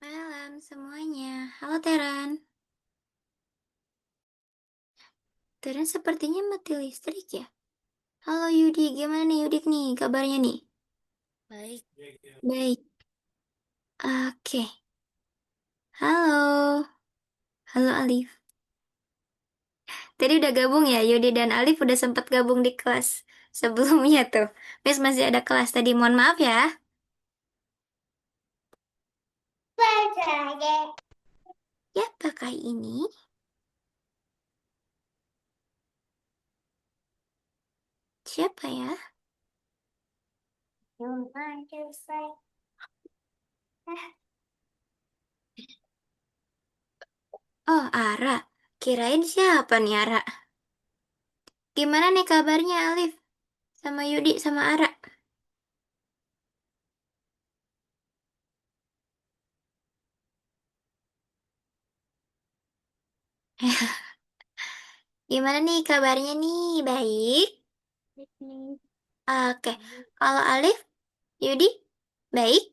Malam semuanya. Halo Teran. Teran sepertinya mati listrik ya. Halo Yudi, gimana nih Yudik nih kabarnya nih? Baik, Baik. Oke. Halo. Halo Alif. Tadi udah gabung ya, Yudi dan Alif udah sempat gabung di kelas sebelumnya tuh. Miss masih ada kelas tadi, mohon maaf ya. Ya, pakai ini. Siapa ya? Oh, Ara. Kirain siapa nih Ara? Gimana nih kabarnya Alif? Sama Yudi sama Ara? Gimana nih kabarnya nih? Baik? piknik. Oke. Kalau Alif, Yudi, baik?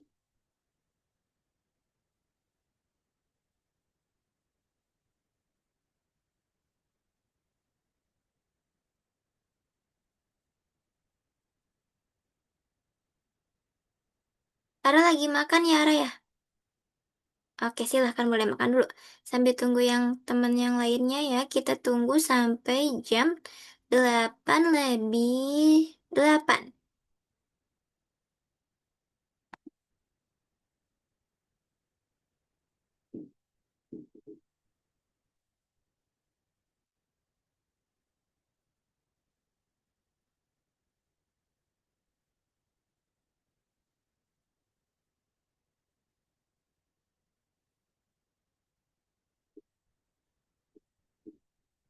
Ara lagi makan ya, Ara ya? Oke, silahkan boleh makan dulu. Sambil tunggu yang teman yang lainnya ya. Kita tunggu sampai jam 8 lebih 8.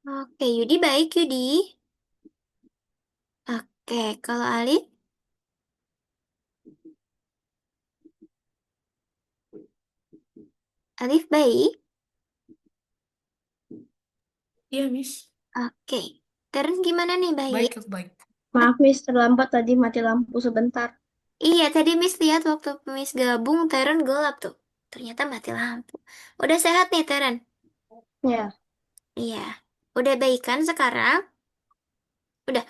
Oke, Yudi baik, Yudi. Oke, kalau Alif, Alif baik? Iya, Miss. Oke. Terus gimana nih, baik? Baik, baik. Mat- Maaf, Miss, terlambat tadi mati lampu sebentar. iya, tadi Miss lihat waktu Miss gabung, Teren gelap tuh. Ternyata mati lampu. Udah sehat nih, Teren? Ya, Iya. Udah baikan sekarang? Udah.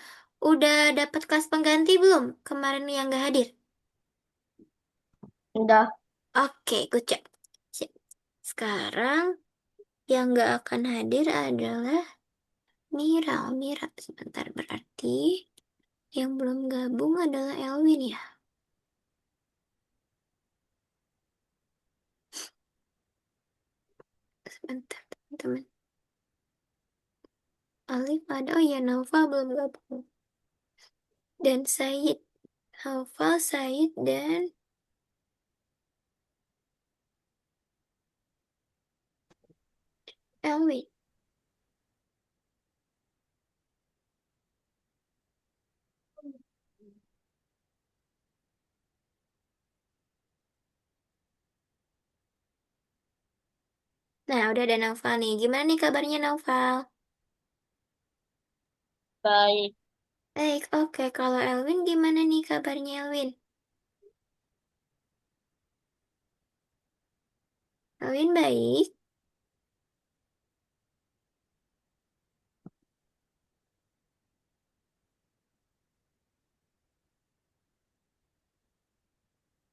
Udah dapat kelas pengganti belum? Kemarin yang gak hadir. udah. Oke, good job. Sip. Sekarang yang gak akan hadir adalah Mira. Oh, Mira. Sebentar, berarti yang belum gabung adalah Elwin ya? Sebentar, teman-teman. Alif ada. Oh iya, Nova belum gabung. Dan Said. Nova, Said, dan Elwin. Nah, udah ada Naufal nih. Gimana nih kabarnya Naufal? Baik. Baik, oke. Kalau Elwin gimana nih kabarnya Elwin? Elwin baik?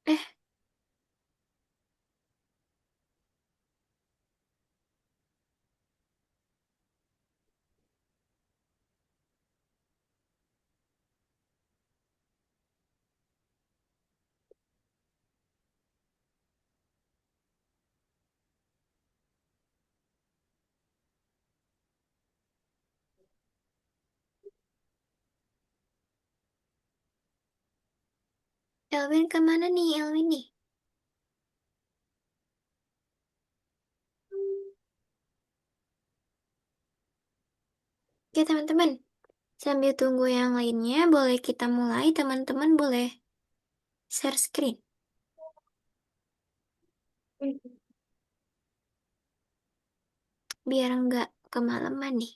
Eh, Elwin kemana nih Elwin nih? Oke teman-teman, sambil tunggu yang lainnya, boleh kita mulai teman-teman boleh share screen biar nggak kemalaman nih.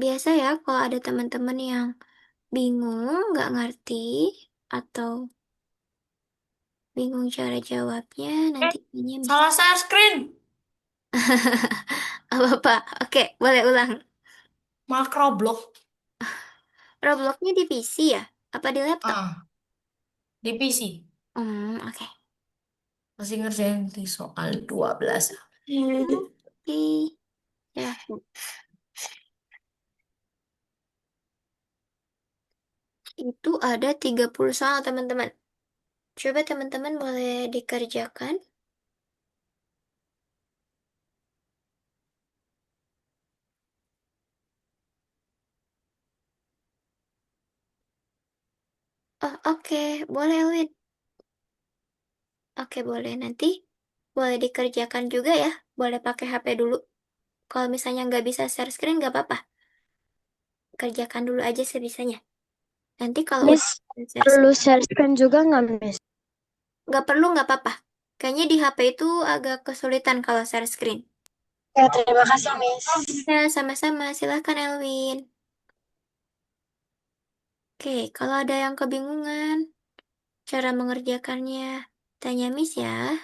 Biasa ya kalau ada teman-teman yang bingung, nggak ngerti, atau Bingung cara jawabnya, Eh, nanti tanya Miss. salah share screen. Apa-apa? Oke, boleh ulang. Makroblock. Robloxnya di PC ya? Apa di laptop? Ah, di PC. Oke. Masih ngerjain di soal 12. Oke, ya. Itu ada 30 soal, teman-teman. Coba teman-teman boleh dikerjakan. Oh, oke. Boleh, Win. Oke, boleh. Nanti boleh dikerjakan juga ya. Boleh pakai HP dulu. Kalau misalnya nggak bisa share screen, nggak apa-apa. Kerjakan dulu aja sebisanya. Nanti kalau Miss, udah share perlu screen, share screen juga nggak, Miss? nggak perlu, nggak apa-apa. Kayaknya di HP itu agak kesulitan kalau share screen. Ya, terima kasih, Miss. Ya, sama-sama. Silahkan, Elvin. Oke, kalau ada yang kebingungan, cara mengerjakannya, tanya Miss ya.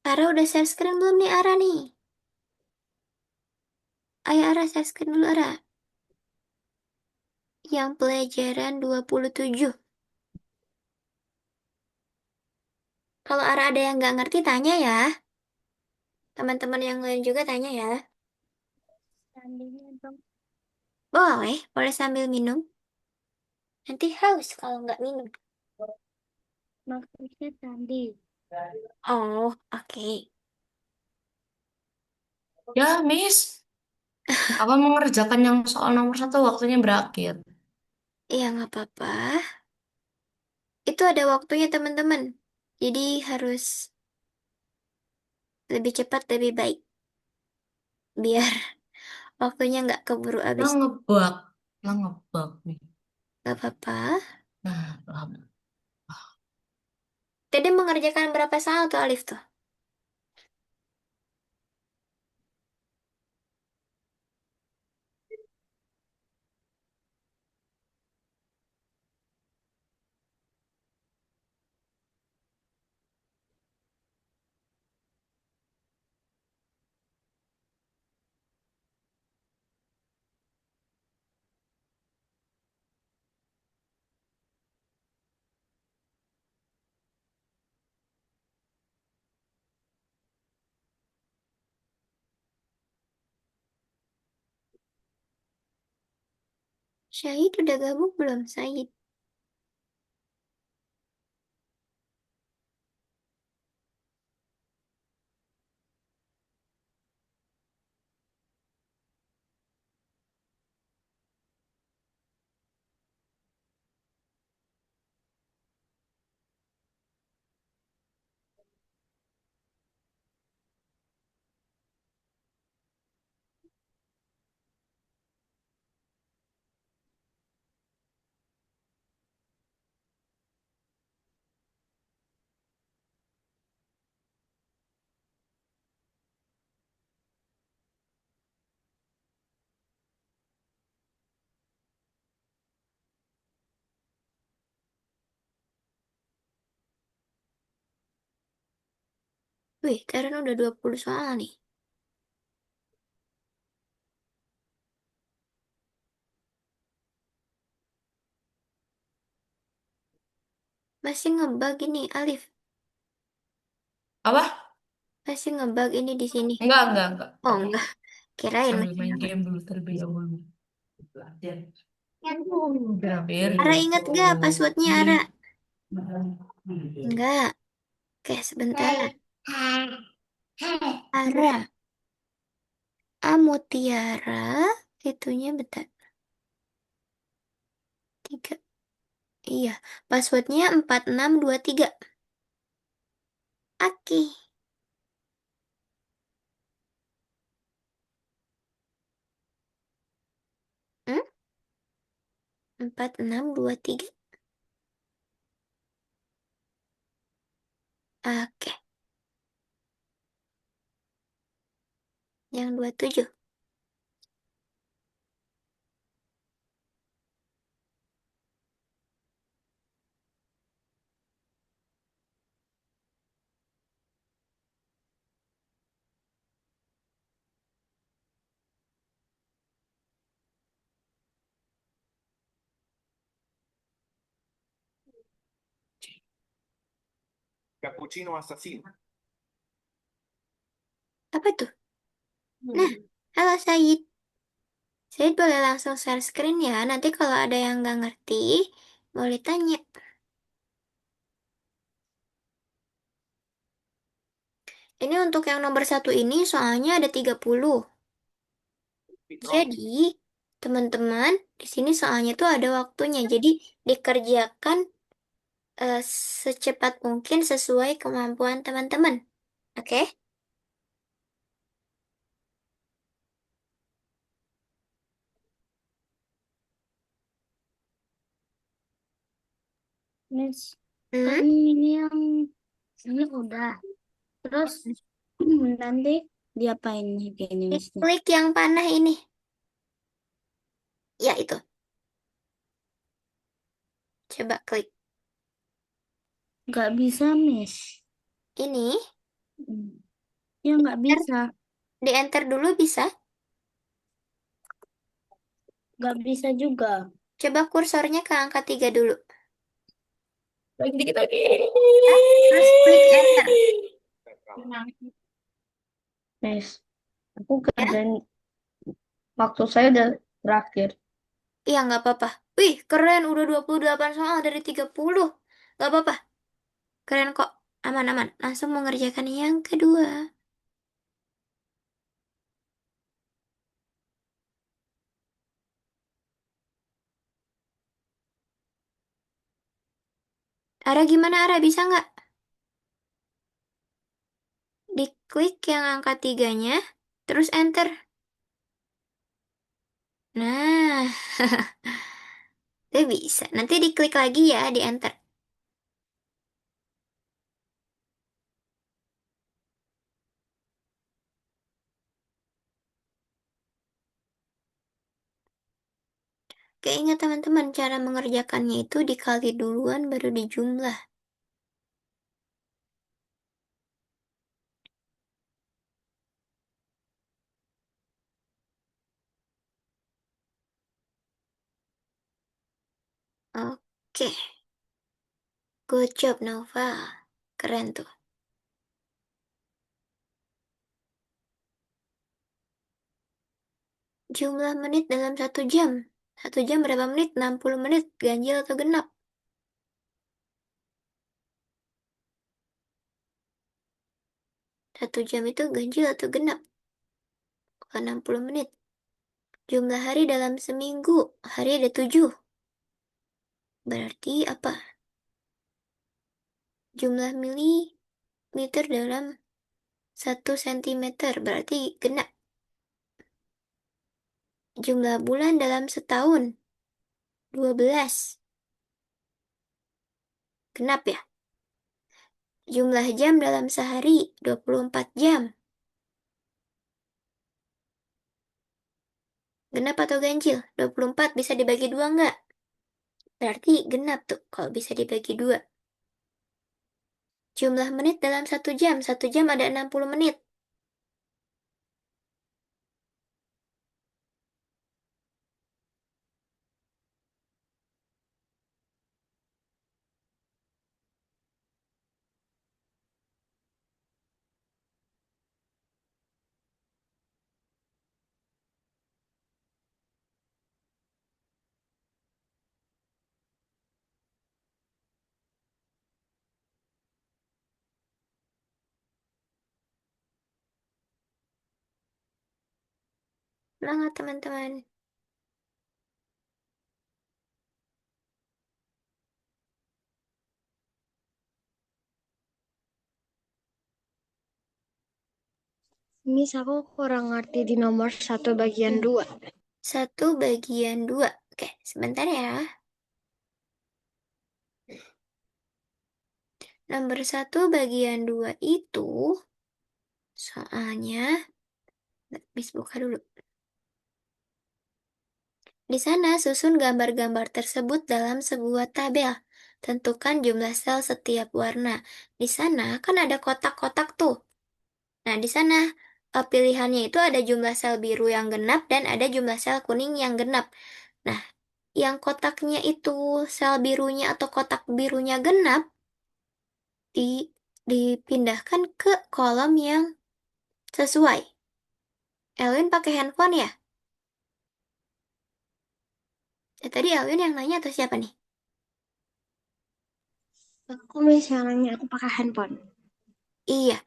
Ara udah share screen belum nih, Ara nih? Ayo, Ara share screen dulu, Ara. Yang pelajaran 27. Kalau Ara ada yang nggak ngerti, tanya ya. Teman-teman yang lain juga tanya ya. Seandainya dong. Boleh, boleh sambil minum. Nanti haus kalau nggak minum. Maksudnya tadi. Oh, oke. Ya, Miss. Aku mau mengerjakan yang soal nomor satu, waktunya berakhir. Ya, nggak apa-apa. Itu ada waktunya, teman-teman. Jadi harus lebih cepat, lebih baik. Biar waktunya nggak keburu habis. Lah ngebug. Lah ngebug nih. Nggak apa-apa. Nah, lah. Tadi mengerjakan berapa soal tuh, Alif tuh? Syahid udah gabung belum, Syahid? Wih, Karen udah 20 soal nih. Masih ngebug ini, Alif. Apa? Masih ngebug ini di sini. Enggak. Oh, enggak. Kirain Sambil masih main ngebug. game dulu terlebih dahulu. Berakhir. Ara inget gak passwordnya, Ara? Enggak. Oke, sebentar. Ara. Amutiara. Itunya bentar. Tiga. Iya. Passwordnya 4623. Aki. Hmm? 4, 6, 2, 3. Oke. Yang 27. Cappuccino assassino. Apa tuh? Nah, halo Said. Said boleh langsung share screen ya. Nanti kalau ada yang nggak ngerti, boleh tanya. Ini untuk yang nomor satu ini soalnya ada 30. Jadi, teman-teman, di sini soalnya tuh ada waktunya. Jadi, dikerjakan eh, secepat mungkin sesuai kemampuan teman-teman. Oke? Miss, Hmm? kan ini yang ini udah. Terus nanti diapain nih ini Miss? Klik yang panah ini. Ya, itu. Coba klik. Nggak bisa, Miss. Ini, Hmm. Ya nggak bisa. di-enter dulu bisa. Nggak bisa juga. Coba kursornya ke angka 3 dulu. Lagi dikit lagi. Terus klik enter. Miss, aku Ya? kerjain waktu saya udah terakhir. Iya, nggak apa-apa. Wih, keren. Udah 28 soal dari 30. Nggak apa-apa. Keren kok. Aman-aman. Langsung mengerjakan yang kedua. Ara gimana, Ara? Bisa nggak? Diklik yang angka 3-nya, terus enter. Nah, itu bisa. Nanti diklik lagi ya, di enter. Oke, ingat teman-teman, cara mengerjakannya itu dikali duluan baru dijumlah. Oke, good job Nova. Keren tuh. Jumlah menit dalam 1 jam. 1 jam berapa menit? 60 menit. Ganjil atau genap? 1 jam itu ganjil atau genap? 60 menit. Jumlah hari dalam seminggu. Hari ada 7. Berarti apa? Jumlah milimeter dalam 1 sentimeter. Berarti genap. Jumlah bulan dalam setahun. 12. Genap ya? Jumlah jam dalam sehari. 24 jam. Genap atau ganjil? 24 bisa dibagi 2 nggak? Berarti genap tuh kalau bisa dibagi 2. Jumlah menit dalam 1 jam. 1 jam ada 60 menit. Semangat teman-teman. Miss, aku kurang ngerti di nomor 1 bagian 2. 1/2. Oke, sebentar ya. Nomor 1/2 itu soalnya, Miss buka dulu. Di sana susun gambar-gambar tersebut dalam sebuah tabel. Tentukan jumlah sel setiap warna. Di sana kan ada kotak-kotak tuh. Nah, di sana pilihannya itu ada jumlah sel biru yang genap dan ada jumlah sel kuning yang genap. Nah, yang kotaknya itu sel birunya atau kotak birunya genap di dipindahkan ke kolom yang sesuai. Elwin pakai handphone ya? Tadi Elwin yang nanya atau siapa nih? Aku misalnya aku pakai handphone. Iya,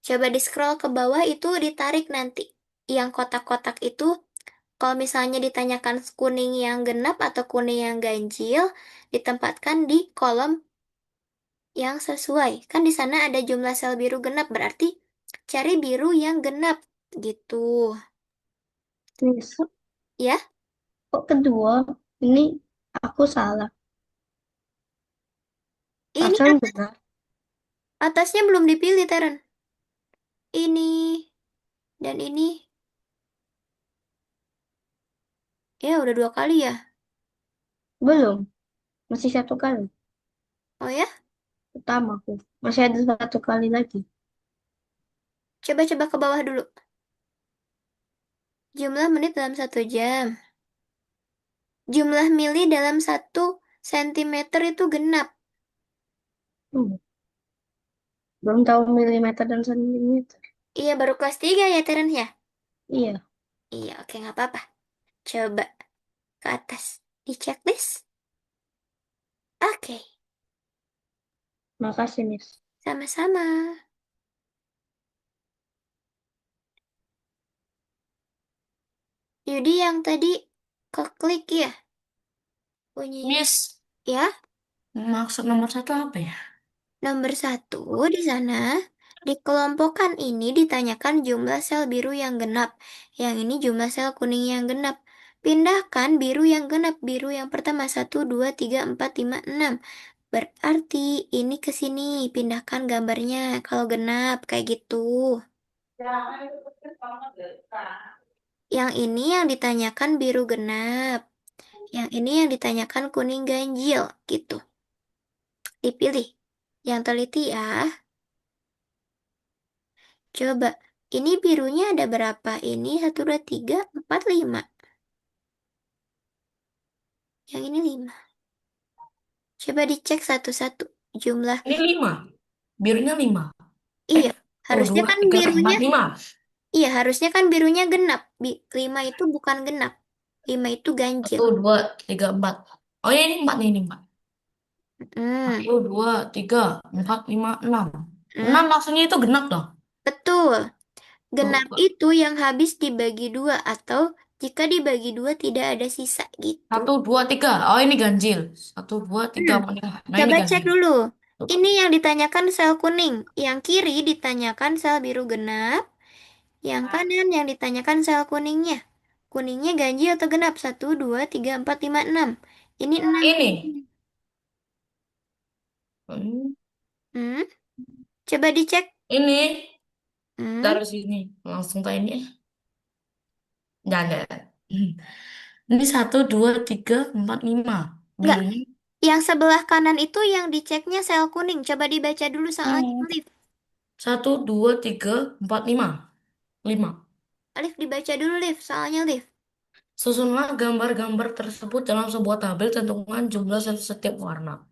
coba di scroll ke bawah itu ditarik nanti. Yang kotak-kotak itu, kalau misalnya ditanyakan kuning yang genap atau kuning yang ganjil, ditempatkan di kolom yang sesuai. Kan di sana ada jumlah sel biru genap, berarti cari biru yang genap gitu. Miss, Ya, kok kedua? Ini aku salah. ini Perasaan benar. atasnya belum dipilih, Teren. Ini dan ini. Ya, udah 2 kali ya. Belum. Masih 1 kali. Oh ya, Pertama aku. Masih ada 1 kali lagi. coba-coba ke bawah dulu. Jumlah menit dalam 1 jam. Jumlah mili dalam 1 sentimeter itu genap. Hmm. Belum tahu milimeter dan sentimeter. Iya, baru kelas 3 ya, Teren ya? Iya. Iya, oke, nggak apa-apa. Coba ke atas. Di checklist. Oke, Makasih, Miss. sama-sama. Yudi yang tadi keklik ya, bunyinya. Miss, Ya, maksud nomor 1 apa ya? nomor 1 di sana. Dikelompokkan ini ditanyakan jumlah sel biru yang genap. Yang ini jumlah sel kuning yang genap. Pindahkan biru yang genap. Biru yang pertama 1, 2, 3, 4, 5, 6. Berarti ini ke sini. Pindahkan gambarnya kalau genap kayak gitu. Yang ini yang ditanyakan biru genap. Yang ini yang ditanyakan kuning ganjil gitu. Dipilih. Yang teliti ya. Coba. Ini birunya ada berapa? Ini 1, 2, 3, 4, 5. Yang ini 5. Coba dicek satu-satu. Jumlah. Ini 5. Birunya 5. Eh, Iya. oh Harusnya 2, kan 3, 4, birunya. 5. Iya, harusnya kan birunya genap. 5 itu bukan genap. 5 itu ganjil. 1, 2, 3, 4. Oh ya ini 4 nih, ini 4. Hmm. 1, 2, 3, 4, 5, 6. Hmm. 6 maksudnya itu genap dong. Betul. Tuh, Genap itu yang habis dibagi 2 atau jika dibagi 2 tidak ada sisa gitu. 1, 2, 3. Oh ini ganjil. 1, 2, 3, Hmm. 4, 5. Nah ini Coba cek ganjil. dulu. Tuh. Ini yang ditanyakan sel kuning. Yang kiri ditanyakan sel biru genap. Yang kanan yang ditanyakan sel kuningnya. Kuningnya ganjil atau genap? 1, 2, 3, 4, 5, 6. Ini 6. Ini. Hmm, Hmm. Coba dicek. Ini. Hmm. Taruh sini. Langsung ke ini. Jangan. Ini 1, 2, 3, 4, 5. Enggak. Birunya. Yang sebelah kanan itu yang diceknya sel kuning. Coba dibaca dulu soalnya. Hmm. Alif. 1, 2, 3, 4, 5. 5. Alif dibaca dulu, Alif. Soalnya, Alif. Susunlah gambar-gambar tersebut dalam sebuah tabel tentukan jumlah setiap warna.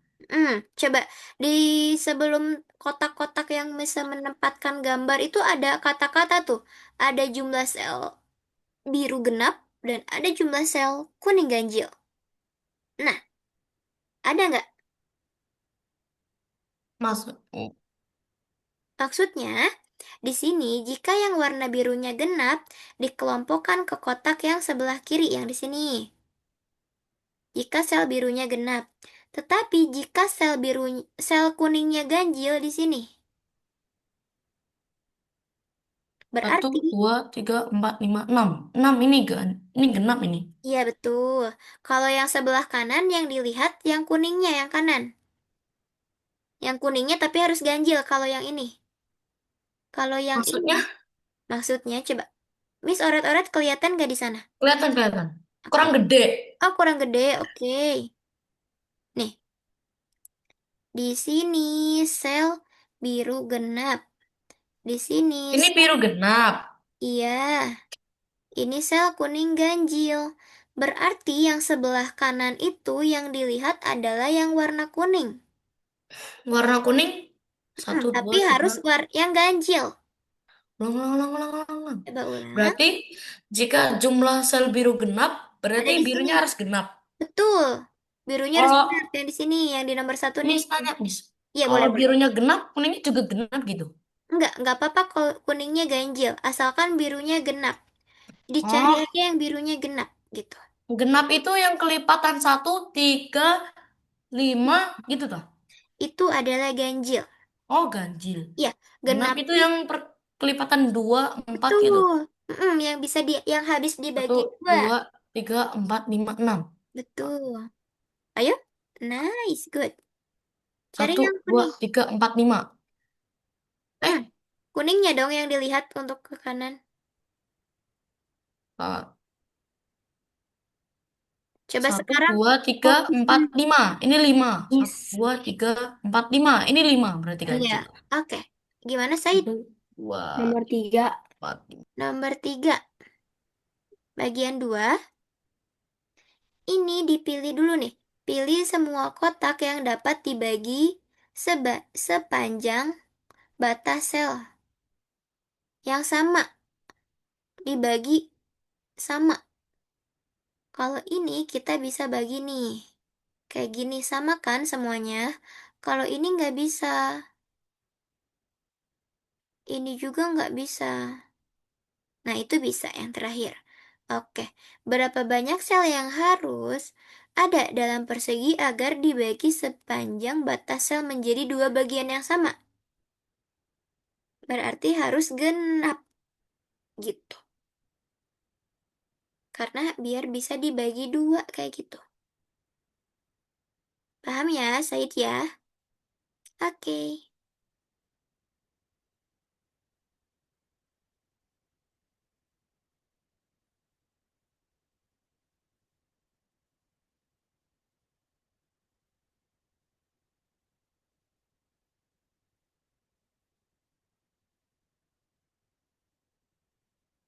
Coba di sebelum kotak-kotak yang bisa menempatkan gambar itu ada kata-kata tuh. Ada jumlah sel biru genap dan ada jumlah sel kuning ganjil. Nah, ada nggak? Masuk. Maksudnya, di sini jika yang warna birunya genap, dikelompokkan ke kotak yang sebelah kiri yang di sini. Jika sel birunya genap. Tetapi jika sel kuningnya ganjil di sini. Satu, Berarti, dua, tiga, empat, lima, enam. Enam ini ini genap ini. iya betul. Kalau yang sebelah kanan yang dilihat yang kuningnya yang kanan. Yang kuningnya tapi harus ganjil kalau yang ini. Kalau yang ini, Maksudnya maksudnya coba. Miss oret-oret kelihatan gak di sana? kelihatan kelihatan. Kurang Oke. gede. Oh, kurang gede. Oke. Nih, di sini sel biru genap. Di sini Ini biru genap. iya. Ini sel kuning ganjil. Berarti yang sebelah kanan itu yang dilihat adalah yang warna kuning. Warna kuning. Satu, Tapi dua, tiga. harus yang ganjil. Ulang, ulang, ulang, ulang, ulang, ulang. Coba ulang. Berarti jika jumlah sel biru genap, berarti Ada di sini. birunya harus genap. Betul. Birunya harus Kalau genap yang di sini, yang di nomor satu nih. Miss tanya, Miss. Iya, Kalau boleh, boleh. birunya genap, kuningnya juga genap gitu. Enggak apa-apa kalau kuningnya ganjil, asalkan birunya genap. Dicari Oh, aja yang birunya genap, gitu. genap itu yang kelipatan satu, tiga, lima, gitu toh. Itu adalah ganjil. Oh, ganjil. Iya, Genap genap itu yang kelipatan dua, empat betul. gitu. Yang bisa yang habis Satu, dibagi dua. dua, tiga, empat, lima, enam. Betul. Ayo. Nice, good. Cari Satu, yang dua, kuning. tiga, empat, lima. Hmm, Eh, kuningnya dong yang dilihat untuk ke kanan. uh, Coba satu, sekarang dua, tiga, Fokus empat, di lima. Ini lima. Satu, Miss. dua, tiga, empat, lima. Ini lima. Berarti iya. ganjil. Oke. Gimana, Said? Satu, dua, Nomor 3. empat, lima. Nomor tiga. Bagian dua. Ini dipilih dulu nih. Pilih semua kotak yang dapat dibagi sepanjang batas sel yang sama. Dibagi sama. Kalau ini kita bisa bagi nih. Kayak gini sama kan semuanya? Kalau ini nggak bisa. Ini juga nggak bisa. Nah, itu bisa yang terakhir. Oke, berapa banyak sel yang harus ada dalam persegi agar dibagi sepanjang batas sel menjadi dua bagian yang sama? Berarti harus genap gitu. Karena biar bisa dibagi dua kayak gitu. Paham ya, Said ya? Oke.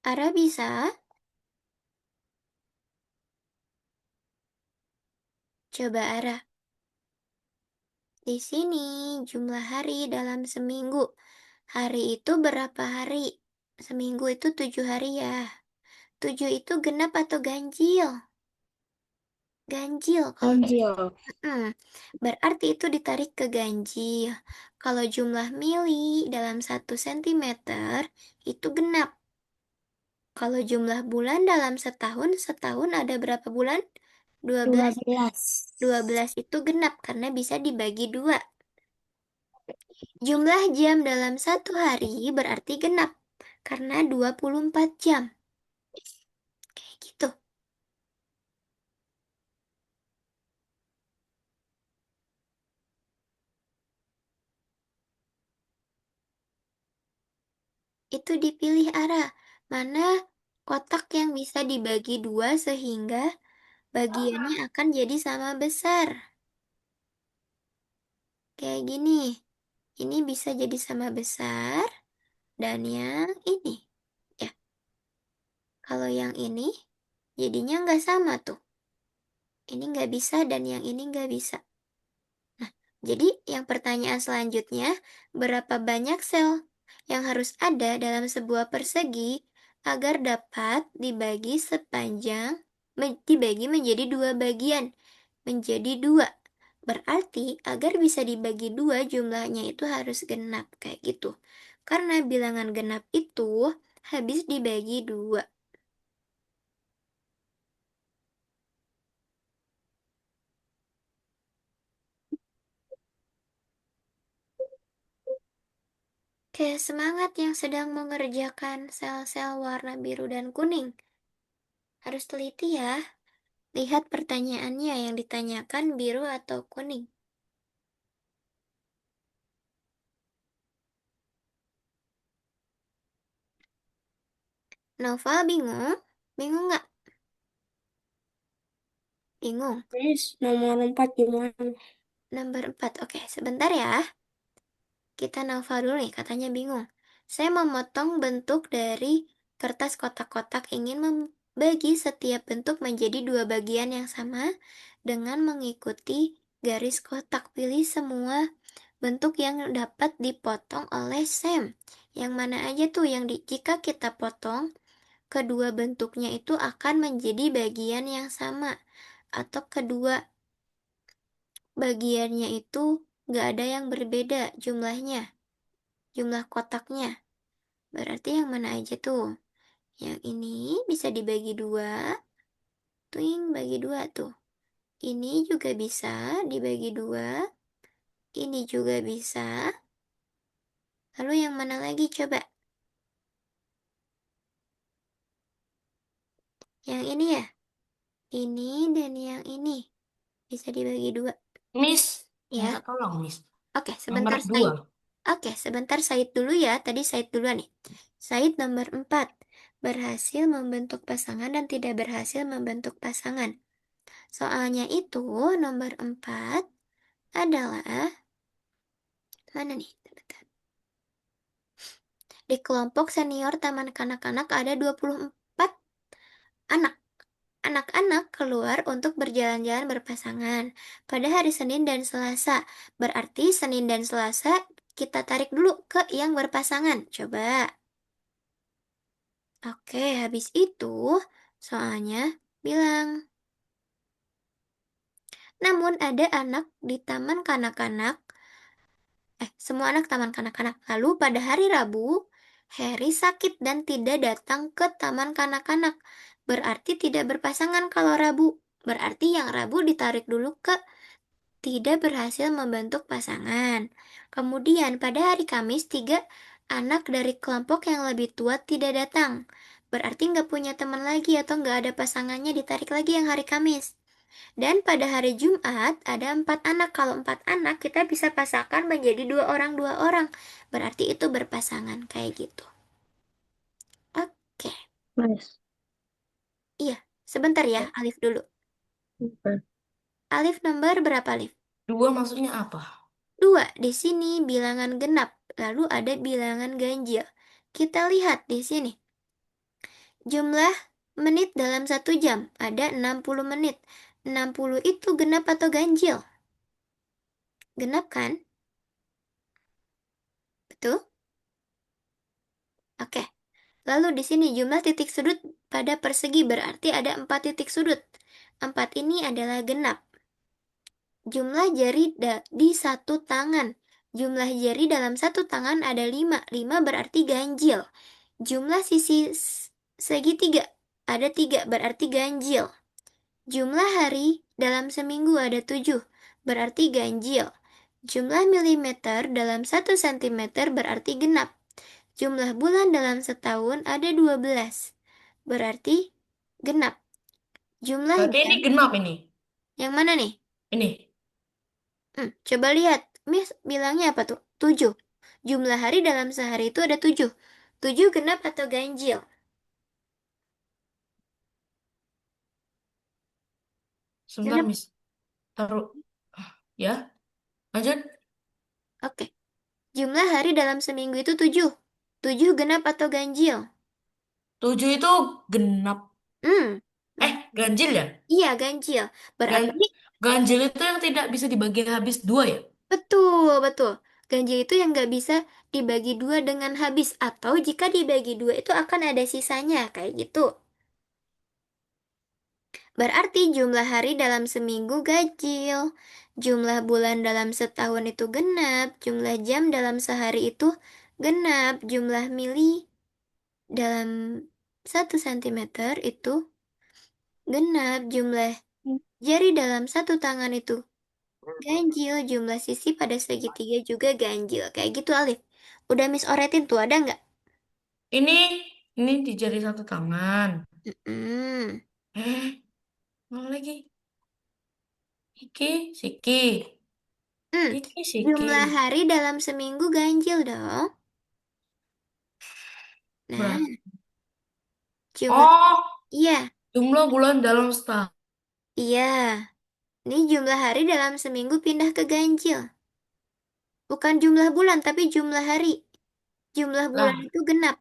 Ara bisa? Coba Ara. Di sini jumlah hari dalam seminggu. Hari itu berapa hari? Seminggu itu 7 hari ya. 7 itu genap atau ganjil? Ganjil kalau Ganjil. mm, berarti itu ditarik ke ganjil. Kalau jumlah mili dalam 1 cm itu genap. Kalau jumlah bulan dalam setahun, setahun ada berapa bulan? 12. 12. 12 itu genap karena bisa dibagi dua. Jumlah jam dalam 1 hari berarti genap karena 24 jam. Kayak gitu. Itu dipilih arah. Mana kotak yang bisa dibagi dua sehingga bagiannya akan jadi sama besar. Kayak gini. Ini bisa jadi sama besar dan yang ini. Ya, kalau yang ini jadinya nggak sama tuh. Ini nggak bisa dan yang ini nggak bisa. Nah, jadi yang pertanyaan selanjutnya, berapa banyak sel yang harus ada dalam sebuah persegi agar dapat dibagi dibagi menjadi dua bagian, menjadi dua. Berarti agar bisa dibagi dua jumlahnya itu harus genap kayak gitu. Karena bilangan genap itu habis dibagi dua. Kayak semangat yang sedang mengerjakan sel-sel warna biru dan kuning. Harus teliti ya. Lihat pertanyaannya yang ditanyakan biru atau kuning. Nova bingung? Bingung nggak? Bingung. Miss, nomor 4 gimana? Nomor 4. Oke, sebentar ya. Kita Nova dulu nih, katanya bingung. Saya memotong bentuk dari kertas kotak-kotak ingin membagi setiap bentuk menjadi dua bagian yang sama dengan mengikuti garis kotak. Pilih semua bentuk yang dapat dipotong oleh Sam. Yang mana aja tuh yang jika kita potong, kedua bentuknya itu akan menjadi bagian yang sama. Atau kedua bagiannya itu nggak ada yang berbeda jumlahnya, jumlah kotaknya. Berarti yang mana aja tuh? Yang ini bisa dibagi dua, tuing bagi dua tuh. Ini juga bisa dibagi dua, ini juga bisa. Lalu yang mana lagi coba? Yang ini ya? Ini dan yang ini bisa dibagi dua. Miss, minta Ya, tolong, Miss. oke, Nomor sebentar dua. Said. Oke, sebentar Said dulu ya. Tadi Said duluan nih. Said nomor 4. Berhasil membentuk pasangan dan tidak berhasil membentuk pasangan. Soalnya itu nomor 4 adalah mana nih? Bentar. Di kelompok senior Taman Kanak-kanak ada 24 anak. Anak-anak keluar untuk berjalan-jalan berpasangan pada hari Senin dan Selasa. Berarti Senin dan Selasa kita tarik dulu ke yang berpasangan. Coba. Oke, habis itu soalnya bilang, namun ada anak di taman kanak-kanak, semua anak taman kanak-kanak. Lalu pada hari Rabu, Harry sakit dan tidak datang ke taman kanak-kanak. Berarti tidak berpasangan kalau Rabu. Berarti yang Rabu ditarik dulu ke tidak berhasil membentuk pasangan. Kemudian pada hari Kamis, 3 anak dari kelompok yang lebih tua tidak datang. Berarti nggak punya teman lagi atau nggak ada pasangannya ditarik lagi yang hari Kamis. Dan pada hari Jumat ada 4 anak. Kalau 4 anak kita bisa pasangkan menjadi dua orang. Berarti itu berpasangan kayak gitu. Oke, Miss. iya. Sebentar ya, Alif dulu. Alif nomor berapa Alif? Dua maksudnya apa? 2. Di sini bilangan genap, lalu ada bilangan ganjil. Kita lihat di sini. Jumlah menit dalam 1 jam ada 60 menit. 60 itu genap atau ganjil? Genap kan? Betul? Oke. Lalu di sini jumlah titik sudut pada persegi berarti ada 4 titik sudut. 4 ini adalah genap. Jumlah jari di satu tangan. Jumlah jari dalam satu tangan ada 5. 5 berarti ganjil. Jumlah sisi segitiga ada 3 berarti ganjil. Jumlah hari dalam seminggu ada 7 berarti ganjil. Jumlah milimeter dalam 1 cm berarti genap. Jumlah bulan dalam setahun ada 12 berarti genap. Jumlah Berarti ini jam genap ini. yang mana nih? Ini. Coba lihat. Miss bilangnya apa tuh? 7. Jumlah hari dalam sehari itu ada 7. 7 genap atau ganjil? Sebentar, Genap. Miss. Taruh. Ya, lanjut. Oke. Jumlah hari dalam seminggu itu 7. 7 genap atau ganjil? 7 itu genap. Hmm. Ganjil ya? Iya, ganjil. Gan Berarti ganjil itu yang tidak bisa dibagi habis dua ya? betul, betul. Ganjil itu yang nggak bisa dibagi dua dengan habis. Atau jika dibagi dua itu akan ada sisanya. Kayak gitu. Berarti jumlah hari dalam seminggu ganjil. Jumlah bulan dalam setahun itu genap. Jumlah jam dalam sehari itu genap. Jumlah mili dalam 1 cm itu genap. Jumlah jari dalam satu tangan itu Ganjil, jumlah sisi pada segitiga juga ganjil. Kayak gitu, Alif. Udah Miss Oretin tuh, ada nggak? Ini ini di jari satu tangan. Mm-mm. Mana lagi? Iki, siki. Hmm, Iki, siki. jumlah hari dalam seminggu ganjil dong. Nah, Berapa? jumlah, Oh, iya, jumlah bulan dalam setahun. iya. Ini jumlah hari dalam seminggu pindah ke ganjil. Bukan jumlah bulan, tapi jumlah hari. Jumlah bulan Lah, itu genap.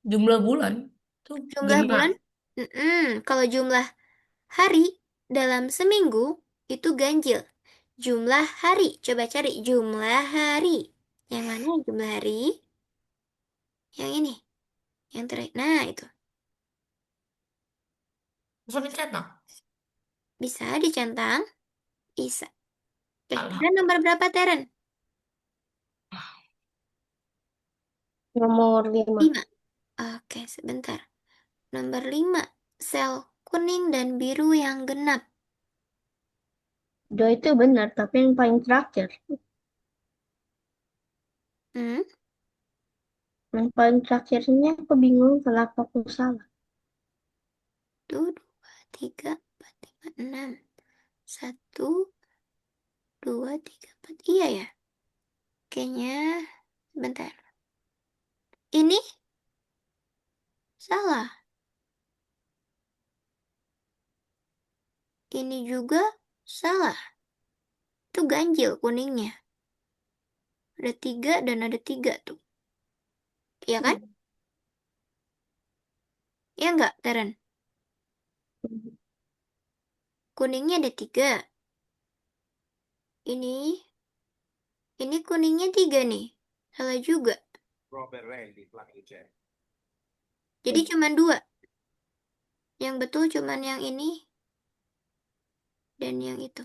jumlah bulan tuh Jumlah genap. bulan, kalau jumlah hari dalam seminggu itu ganjil. Jumlah hari, coba cari jumlah hari. Yang mana jumlah hari? Yang ini, yang terakhir. Nah, itu. Masa dicetak? Bisa dicentang? Bisa. Oke, Alah, dan nomor berapa, Teren? Nomor 5. 5. Oke, sebentar. Nomor 5. Sel kuning dan biru yang genap. Dua itu benar, tapi yang paling terakhir. Hmm? Yang paling terakhirnya aku bingung kenapa aku salah. 2, 3, 4, 5, 6. 1, 2, 3, 4. Iya ya? Kayaknya, sebentar. Ini salah. Ini juga salah. Itu ganjil kuningnya. Ada 3 dan ada 3 tuh. Iya kan? Iya nggak, Teren? Kuningnya ada 3. Ini kuningnya 3 nih. Salah juga. Roberelli, Flavice. Jadi cuma 2. Yang betul cuma yang ini dan yang itu.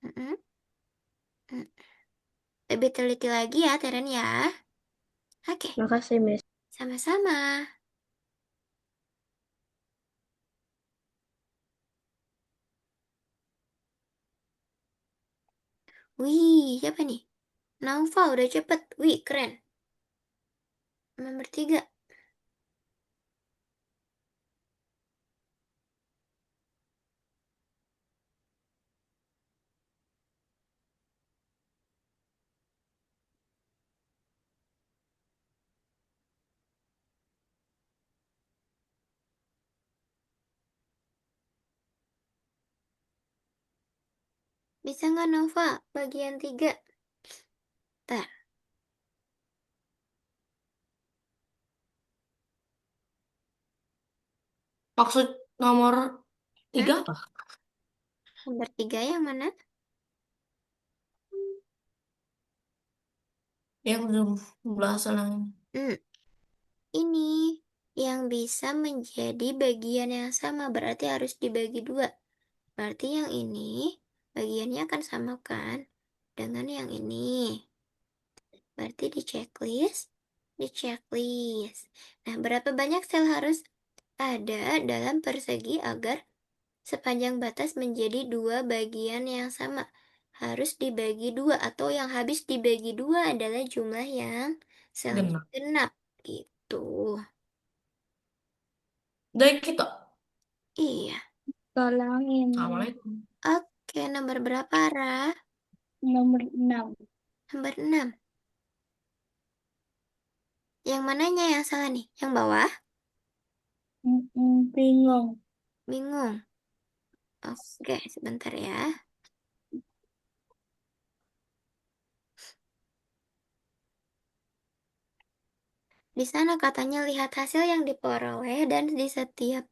Mm-mm. Mm. Lebih teliti lagi ya, Teren ya. Oke, Makasih, Miss. sama-sama. Wih, siapa nih? Naufa udah cepet. Wih, keren. Nomor 3. Bisa nggak Nova? Bagian 3. Tar, maksud nomor hmm? 3 apa? Nomor 3 yang mana? Yang jumlah salah. Hmm, ini yang bisa menjadi bagian yang sama berarti harus dibagi 2. Berarti yang ini bagiannya akan sama kan dengan yang ini. Berarti di checklist, di checklist. Nah, berapa banyak sel harus ada dalam persegi agar sepanjang batas menjadi 2 bagian yang sama? Harus dibagi 2 atau yang habis dibagi 2 adalah jumlah yang selnya Genap. genap. Gitu. Dari kita. Iya. Tolong ini. Assalamualaikum. Oke, nomor berapa, Ra? Nomor 6. Nomor 6. Yang mananya yang salah nih? Yang bawah? Bingung. Bingung. Oke, sebentar ya. Di sana katanya lihat hasil yang diperoleh dan di setiap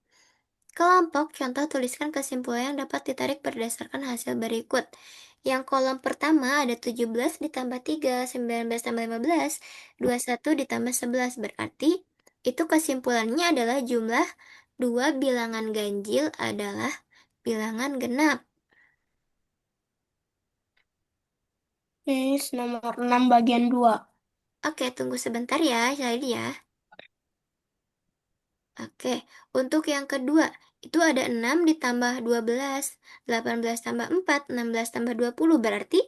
kelompok contoh tuliskan kesimpulan yang dapat ditarik berdasarkan hasil berikut. Yang kolom pertama ada 17 ditambah 3, 19 tambah 15, 21 ditambah 11. Berarti itu kesimpulannya adalah jumlah 2 bilangan ganjil adalah bilangan genap. Miss, nomor 6 bagian 2. Oke, tunggu sebentar ya, jadi ya. Oke, untuk yang kedua, itu ada 6 ditambah 12, 18 tambah 4, 16 tambah 20, berarti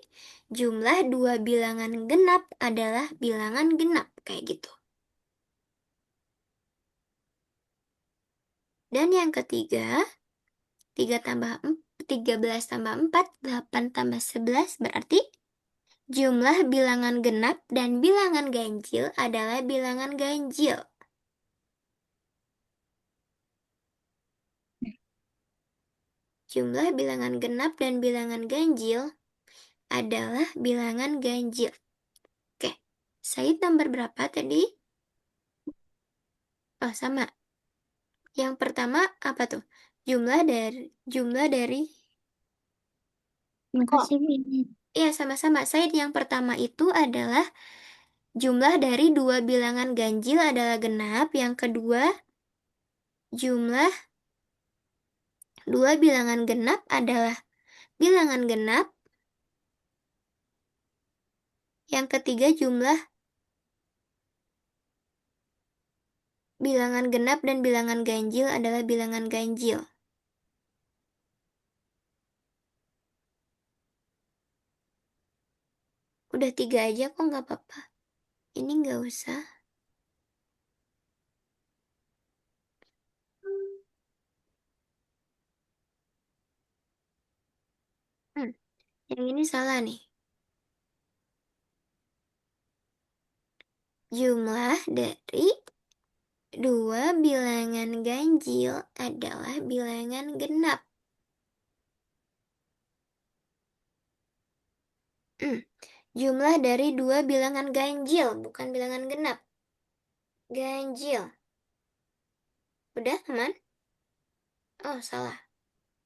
jumlah dua bilangan genap adalah bilangan genap, kayak gitu. Dan yang ketiga, 13 tambah 4, 8 tambah 11, berarti jumlah bilangan genap dan bilangan ganjil adalah bilangan ganjil. Jumlah bilangan genap dan bilangan ganjil adalah bilangan ganjil. Oke, Said nomor berapa tadi? Oh, sama. Yang pertama apa tuh? Jumlah dari Makasih, Min. Iya, sama-sama. Said yang pertama itu adalah jumlah dari dua bilangan ganjil adalah genap. Yang kedua, jumlah dua bilangan genap adalah bilangan genap. Yang ketiga, jumlah bilangan genap dan bilangan ganjil adalah bilangan ganjil. Udah tiga aja kok nggak apa-apa. Ini nggak usah. Hmm, yang ini salah nih. Jumlah dari dua bilangan ganjil adalah bilangan genap. Hmm, Jumlah dari dua bilangan ganjil, bukan bilangan genap. Ganjil. Udah, aman? Oh, salah.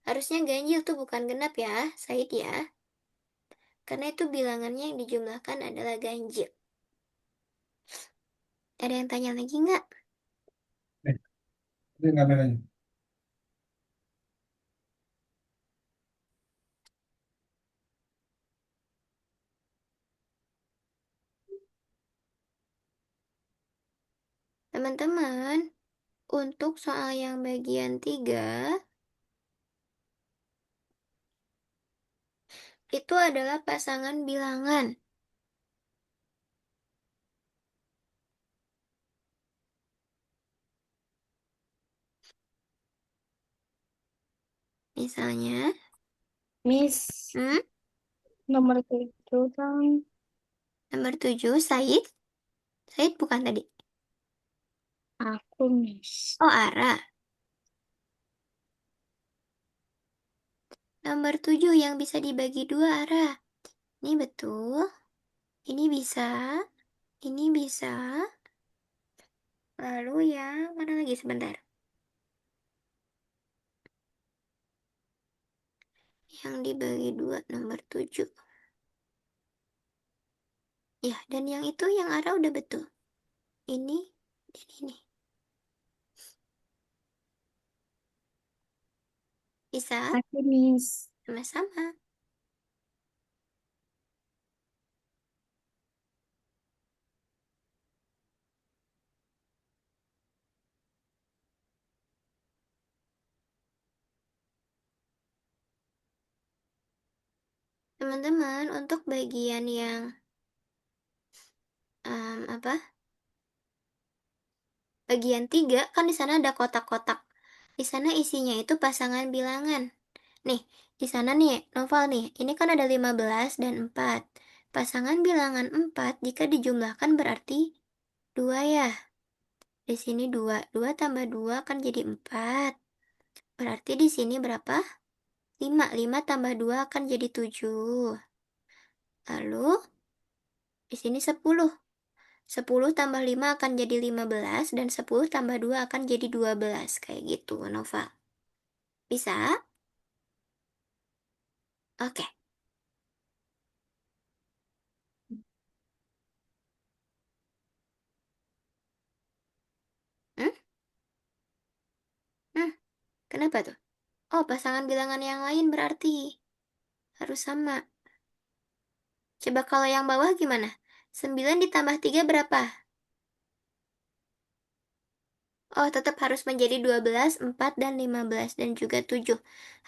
Harusnya ganjil tuh bukan genap ya, Said ya. Karena itu bilangannya yang dijumlahkan adalah ganjil. Ada yang tanya lagi nggak? Ini kameranya. Teman-teman, untuk soal yang bagian 3, itu adalah pasangan bilangan. Misalnya, Miss, hmm, nomor 7 dong. nomor 7, Said. Said bukan tadi. Aku, Miss. Oh, Ara. Nomor 7 yang bisa dibagi dua, Ara. Ini betul. Ini bisa. Ini bisa. Lalu yang mana lagi sebentar? Yang dibagi dua nomor 7. Ya, dan yang itu yang Ara udah betul. Ini dan ini. Bisa Aku, Miss. sama-sama. Teman-teman, untuk bagian yang apa? Bagian 3 kan di sana ada kotak-kotak. Di sana isinya itu pasangan bilangan. Nih, di sana nih, Noval nih, ini kan ada 15 dan 4. Pasangan bilangan 4 jika dijumlahkan berarti 2 ya. Di sini 2. 2 tambah 2 kan jadi 4. Berarti di sini berapa? 5. 5 tambah 2 kan jadi 7. Lalu, di sini 10. 10 tambah 5 akan jadi 15 dan 10 tambah 2 akan jadi 12. Kayak gitu, Nova. Bisa? Oke. Hmm? Hmm? Kenapa tuh? Oh, pasangan bilangan yang lain berarti harus sama. Coba kalau yang bawah gimana? 9 ditambah 3 berapa? Oh, tetap harus menjadi 12, 4, dan 15, dan juga 7.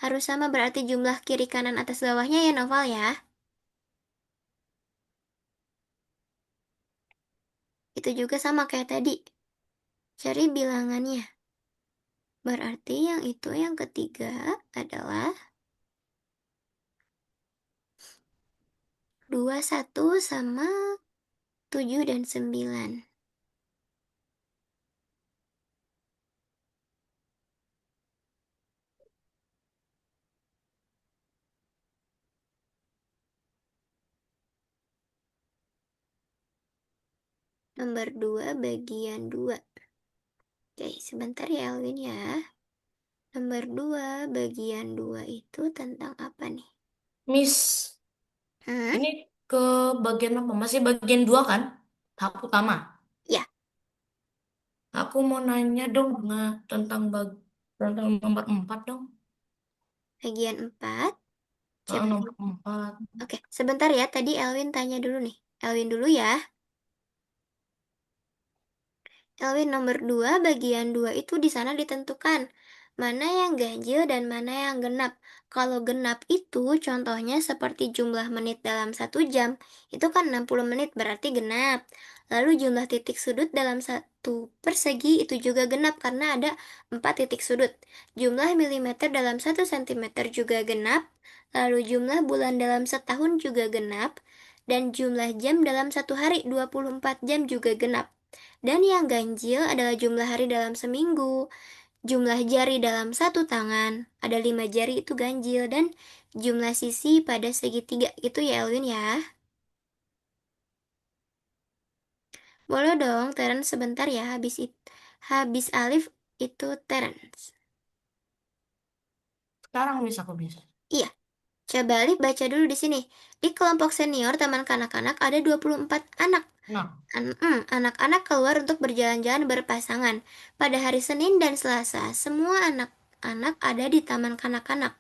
Harus sama berarti jumlah kiri kanan atas bawahnya ya, Noval ya. Itu juga sama kayak tadi. Cari bilangannya. Berarti yang itu yang ketiga adalah 21 sama 7 dan 9. Nomor 2 bagian 2. Oke, sebentar ya Elwin ya. Nomor 2 bagian 2 itu tentang apa nih? Miss, Hmm? ini ke bagian apa? Masih bagian 2 kan? Tahap utama. Ya, Aku mau nanya dong tentang nomor 4 dong. bagian 4. Coba. Nomor 4. Oke, sebentar ya. Tadi Elwin tanya dulu nih. Elwin dulu ya. Elwin nomor 2 bagian 2 itu di sana ditentukan mana yang ganjil dan mana yang genap. Kalau genap itu contohnya seperti jumlah menit dalam 1 jam, itu kan 60 menit berarti genap. Lalu jumlah titik sudut dalam satu persegi itu juga genap karena ada 4 titik sudut. Jumlah milimeter dalam 1 sentimeter juga genap. Lalu jumlah bulan dalam setahun juga genap. Dan jumlah jam dalam 1 hari 24 jam juga genap. Dan yang ganjil adalah jumlah hari dalam seminggu, jumlah jari dalam 1 tangan, ada 5 jari itu ganjil, dan jumlah sisi pada segitiga. Itu ya Elwin ya. Boleh dong, Terence sebentar ya, habis Alif itu Terence. Sekarang Miss aku bisa. Iya, coba Alif baca dulu di sini. Di kelompok senior Taman Kanak-kanak ada 24 anak. Nah, Anak-anak keluar untuk berjalan-jalan berpasangan. Pada hari Senin dan Selasa, semua anak-anak ada di Taman Kanak-kanak.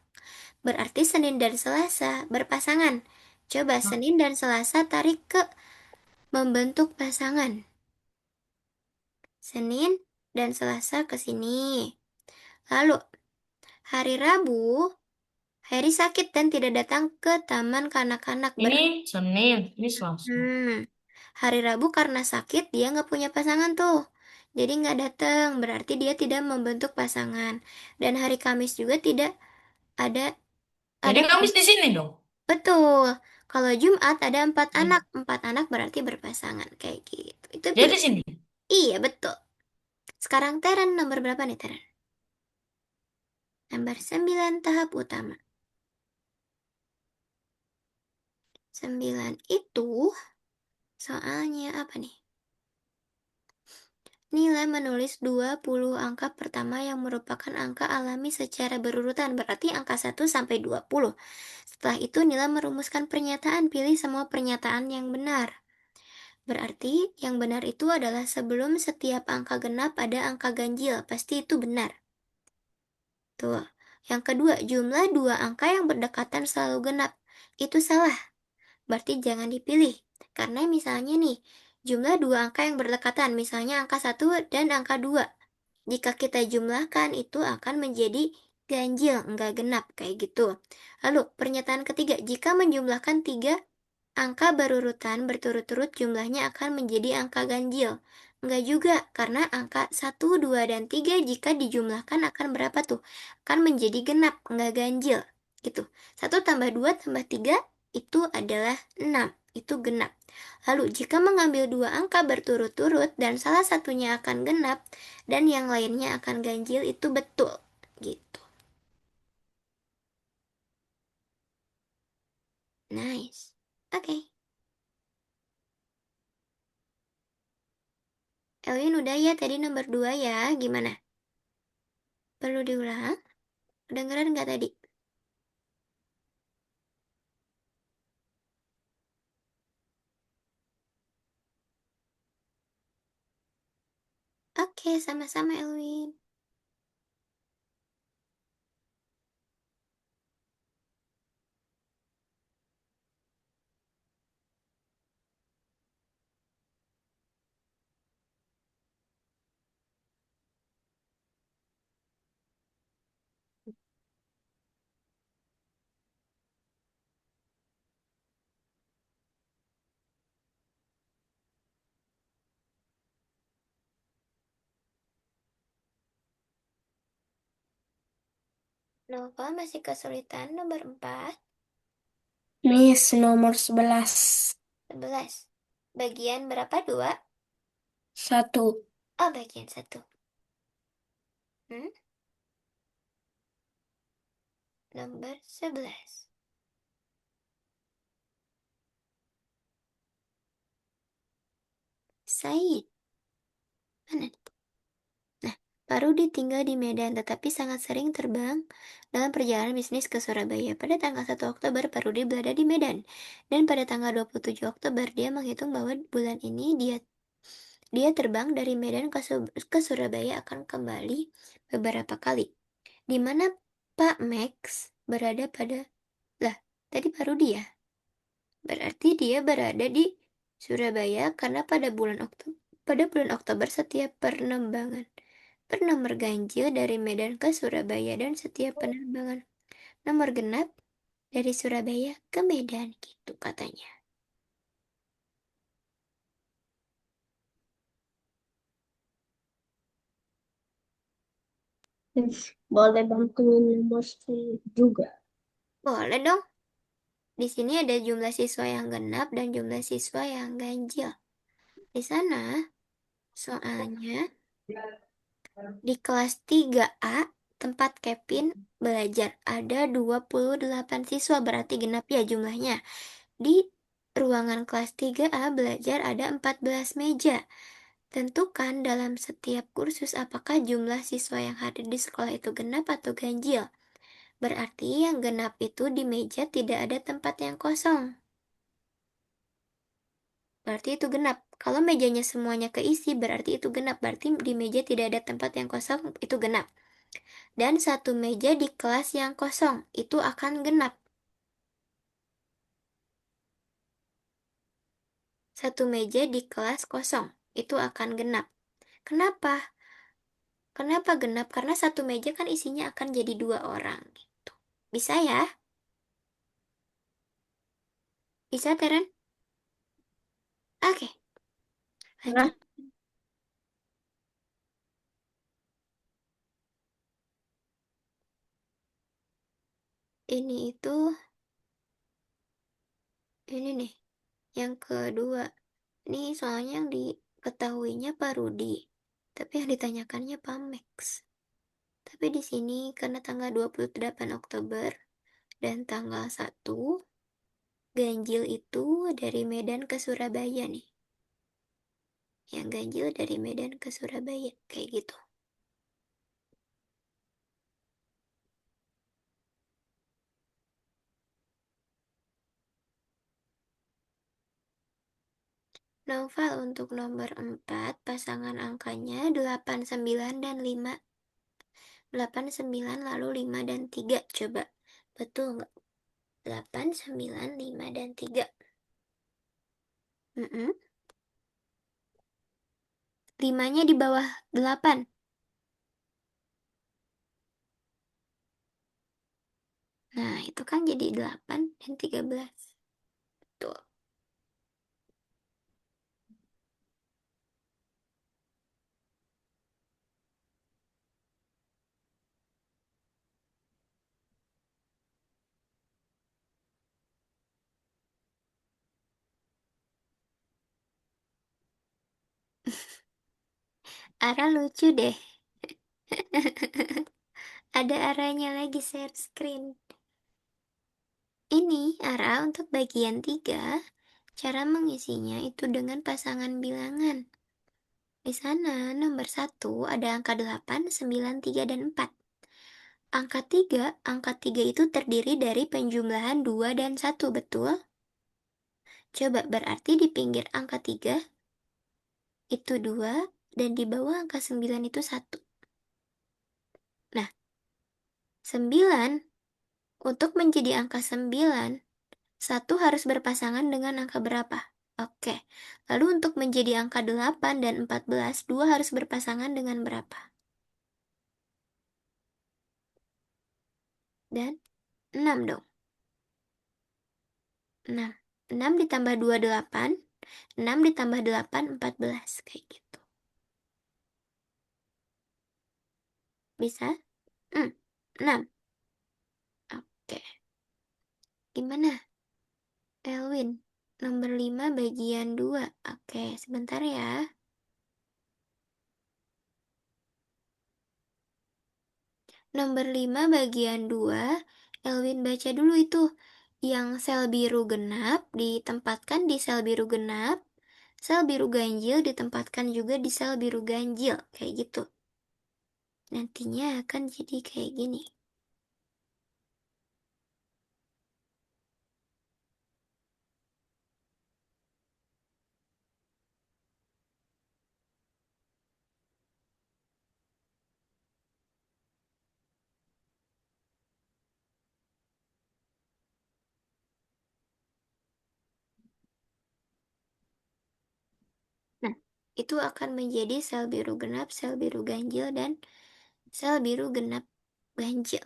Berarti Senin dan Selasa berpasangan. Coba nah, Senin dan Selasa tarik ke membentuk pasangan. Senin dan Selasa ke sini. Lalu, hari Rabu, Heri sakit dan tidak datang ke taman kanak-kanak. ini Senin, ini Selasa. Hari Rabu karena sakit dia nggak punya pasangan tuh. Jadi nggak datang, berarti dia tidak membentuk pasangan. Dan hari Kamis juga tidak ada Jadi ada Kamis di sini dong. betul. Kalau Jumat ada Hmm. 4 anak berarti berpasangan kayak gitu. Itu Jadi di pilih. sini. Iya betul. Sekarang Teren nomor berapa nih Teren? Nomor 9 tahap utama. 9 itu soalnya apa nih? Nilai menulis 20 angka pertama yang merupakan angka alami secara berurutan, berarti angka 1 sampai 20. Setelah itu Nila merumuskan pernyataan, pilih semua pernyataan yang benar. Berarti yang benar itu adalah sebelum setiap angka genap ada angka ganjil, pasti itu benar. Tuh. Yang kedua, jumlah 2 angka yang berdekatan selalu genap. Itu salah, berarti jangan dipilih. Karena misalnya nih, jumlah 2 angka yang berdekatan, misalnya angka 1 dan angka 2. Jika kita jumlahkan, itu akan menjadi ganjil, enggak genap, kayak gitu. Lalu, pernyataan ketiga, jika menjumlahkan 3 angka berurutan berturut-turut jumlahnya akan menjadi angka ganjil. Enggak juga, karena angka 1, 2, dan 3 jika dijumlahkan akan berapa tuh? Akan menjadi genap, enggak ganjil. Gitu. 1 tambah 2 tambah 3 itu adalah 6. Itu genap. Lalu, jika mengambil 2 angka berturut-turut dan salah satunya akan genap dan yang lainnya akan ganjil, itu betul. Gitu. Nice. Oke. Elwin udah ya tadi nomor 2 ya. Gimana? Perlu diulang? Kedengeran nggak tadi? Oke, sama-sama Elwin. Nova masih kesulitan nomor 4. Miss nomor 11. 11. Bagian berapa? 2? 1. Oh, bagian 1. Hmm? Nomor 11. Said. Mana? Nah, Parudi tinggal di Medan tetapi sangat sering terbang dalam perjalanan bisnis ke Surabaya. Pada tanggal 1 Oktober, Parudi berada di Medan. Dan pada tanggal 27 Oktober, dia menghitung bahwa bulan ini dia terbang dari Medan ke Surabaya akan kembali beberapa kali. Di mana Pak Max berada pada... Lah, tadi Parudi ya? Berarti dia berada di Surabaya karena pada bulan Oktober setiap penerbangan bernomor ganjil dari Medan ke Surabaya dan setiap penerbangan nomor genap dari Surabaya ke Medan gitu katanya. Boleh bantuin nomor 10 juga. Boleh dong. Di sini ada jumlah siswa yang genap dan jumlah siswa yang ganjil. Di sana soalnya di kelas 3A tempat Kevin belajar ada 28 siswa berarti genap ya jumlahnya. Di ruangan kelas 3A belajar ada 14 meja. Tentukan dalam setiap kursus apakah jumlah siswa yang hadir di sekolah itu genap atau ganjil. Berarti yang genap itu di meja tidak ada tempat yang kosong. Berarti itu genap. Kalau mejanya semuanya keisi, berarti itu genap. Berarti di meja tidak ada tempat yang kosong, itu genap. Dan satu meja di kelas yang kosong, itu akan genap. Satu meja di kelas kosong, itu akan genap. Kenapa? Kenapa genap? Karena satu meja kan isinya akan jadi 2 orang. Gitu. Bisa ya? Bisa, Teren? Oke, Nah, lanjut. Ini itu, ini nih, yang kedua. Ini soalnya yang diketahuinya Pak Rudi. Tapi yang ditanyakannya Pak Max. Tapi di sini karena tanggal 28 Oktober dan tanggal 1 ganjil itu dari Medan ke Surabaya nih. Yang ganjil dari Medan ke Surabaya kayak gitu. Novel untuk nomor 4 pasangan angkanya 8, 9, dan 5. 8, 9, lalu 5 dan 3. Coba, betul nggak? 8, 9, 5, dan 3. Mm-mm. 5-nya di bawah 8. Nah, itu kan jadi 8 dan 13. Tuh. Ara lucu deh. Ada arahnya lagi share screen. Ini Ara untuk bagian 3. Cara mengisinya itu dengan pasangan bilangan. Di sana nomor 1 ada angka 8, 9, 3, dan 4. Angka 3 itu terdiri dari penjumlahan 2 dan 1, betul? Coba berarti di pinggir angka 3 itu 2 dan di bawah angka 9 itu 1. Nah, 9 untuk menjadi angka 9, 1 harus berpasangan dengan angka berapa? Oke, lalu untuk menjadi angka 8 dan 14, 2 harus berpasangan dengan berapa? Dan 6 dong. 6. 6 ditambah 2, 8. 6 ditambah 8, 14. Kayak gitu. Bisa? 6. Gimana? Elwin, nomor 5 bagian 2. Oke, sebentar ya. Nomor 5 bagian 2, Elwin baca dulu itu. Yang sel biru genap ditempatkan di sel biru genap, sel biru ganjil ditempatkan juga di sel biru ganjil, kayak gitu. Nantinya akan jadi kayak gini. Nah, itu akan menjadi sel biru genap, sel biru ganjil, dan sel biru genap ganjil.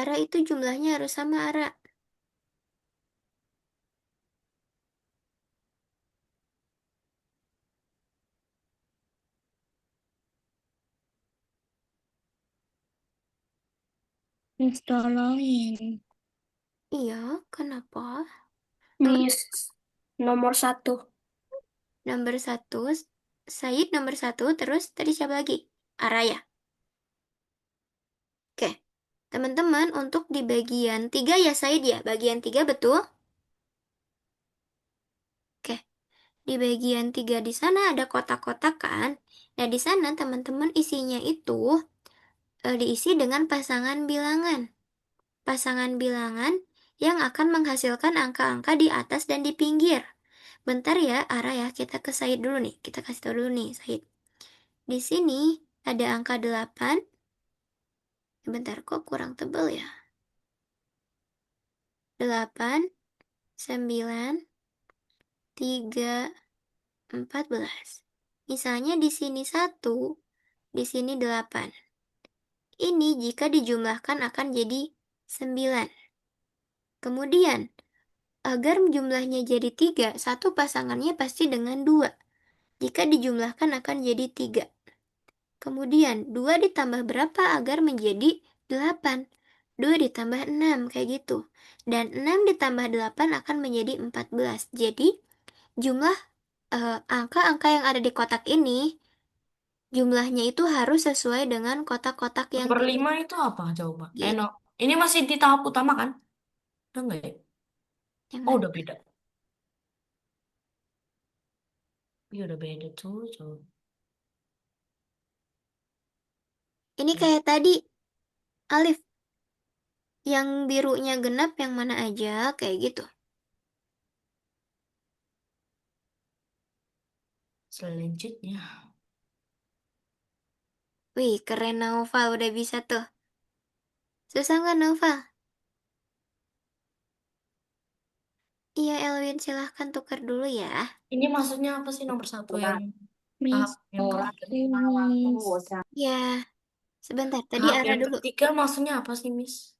Ara itu jumlahnya harus sama Ara. Miss tolongin. Iya, kenapa? Miss nomor 1. Nomor 1, Said nomor 1, terus tadi siapa lagi? Ara ya? Oke, teman-teman untuk di bagian 3 ya Said ya? Bagian 3 betul? Oke, di bagian 3 di sana ada kotak-kotak kan? Nah, di sana teman-teman isinya itu diisi dengan pasangan bilangan. Pasangan bilangan yang akan menghasilkan angka-angka di atas dan di pinggir. Bentar ya, Ara ya, kita ke Said dulu nih. Kita kasih tahu dulu nih, Said. Di sini ada angka 8. Bentar, kok kurang tebal ya? 8, 9, 3, 14. Misalnya di sini 1, di sini 8. Ini jika dijumlahkan akan jadi 9. Kemudian, agar jumlahnya jadi 3, satu pasangannya pasti dengan 2. Jika dijumlahkan akan jadi 3. Kemudian, 2 ditambah berapa agar menjadi 8? 2 ditambah 6, kayak gitu. Dan 6 ditambah 8 akan menjadi 14. Jadi, jumlah angka-angka yang ada di kotak ini, jumlahnya itu harus sesuai dengan kotak-kotak yang Nomor tidak 5 itu apa coba? gitu. No. Ini masih di tahap utama kan? Udah nggak ya? Yang Oh, mana? udah beda. Iya, udah beda tuh. Coba. Ini kayak tadi, Alif, yang birunya genap yang mana aja, kayak gitu. Selanjutnya. Wih, keren Naufal, udah bisa tuh. Susah nggak Naufal? Iya, Elwin, silahkan tukar dulu ya. Ini maksudnya apa sih nomor 1 yang tahap Miss yang aku, ketiga? Miss. Ya, sebentar, tadi Tahap Ara yang dulu. ketiga maksudnya apa sih, Miss?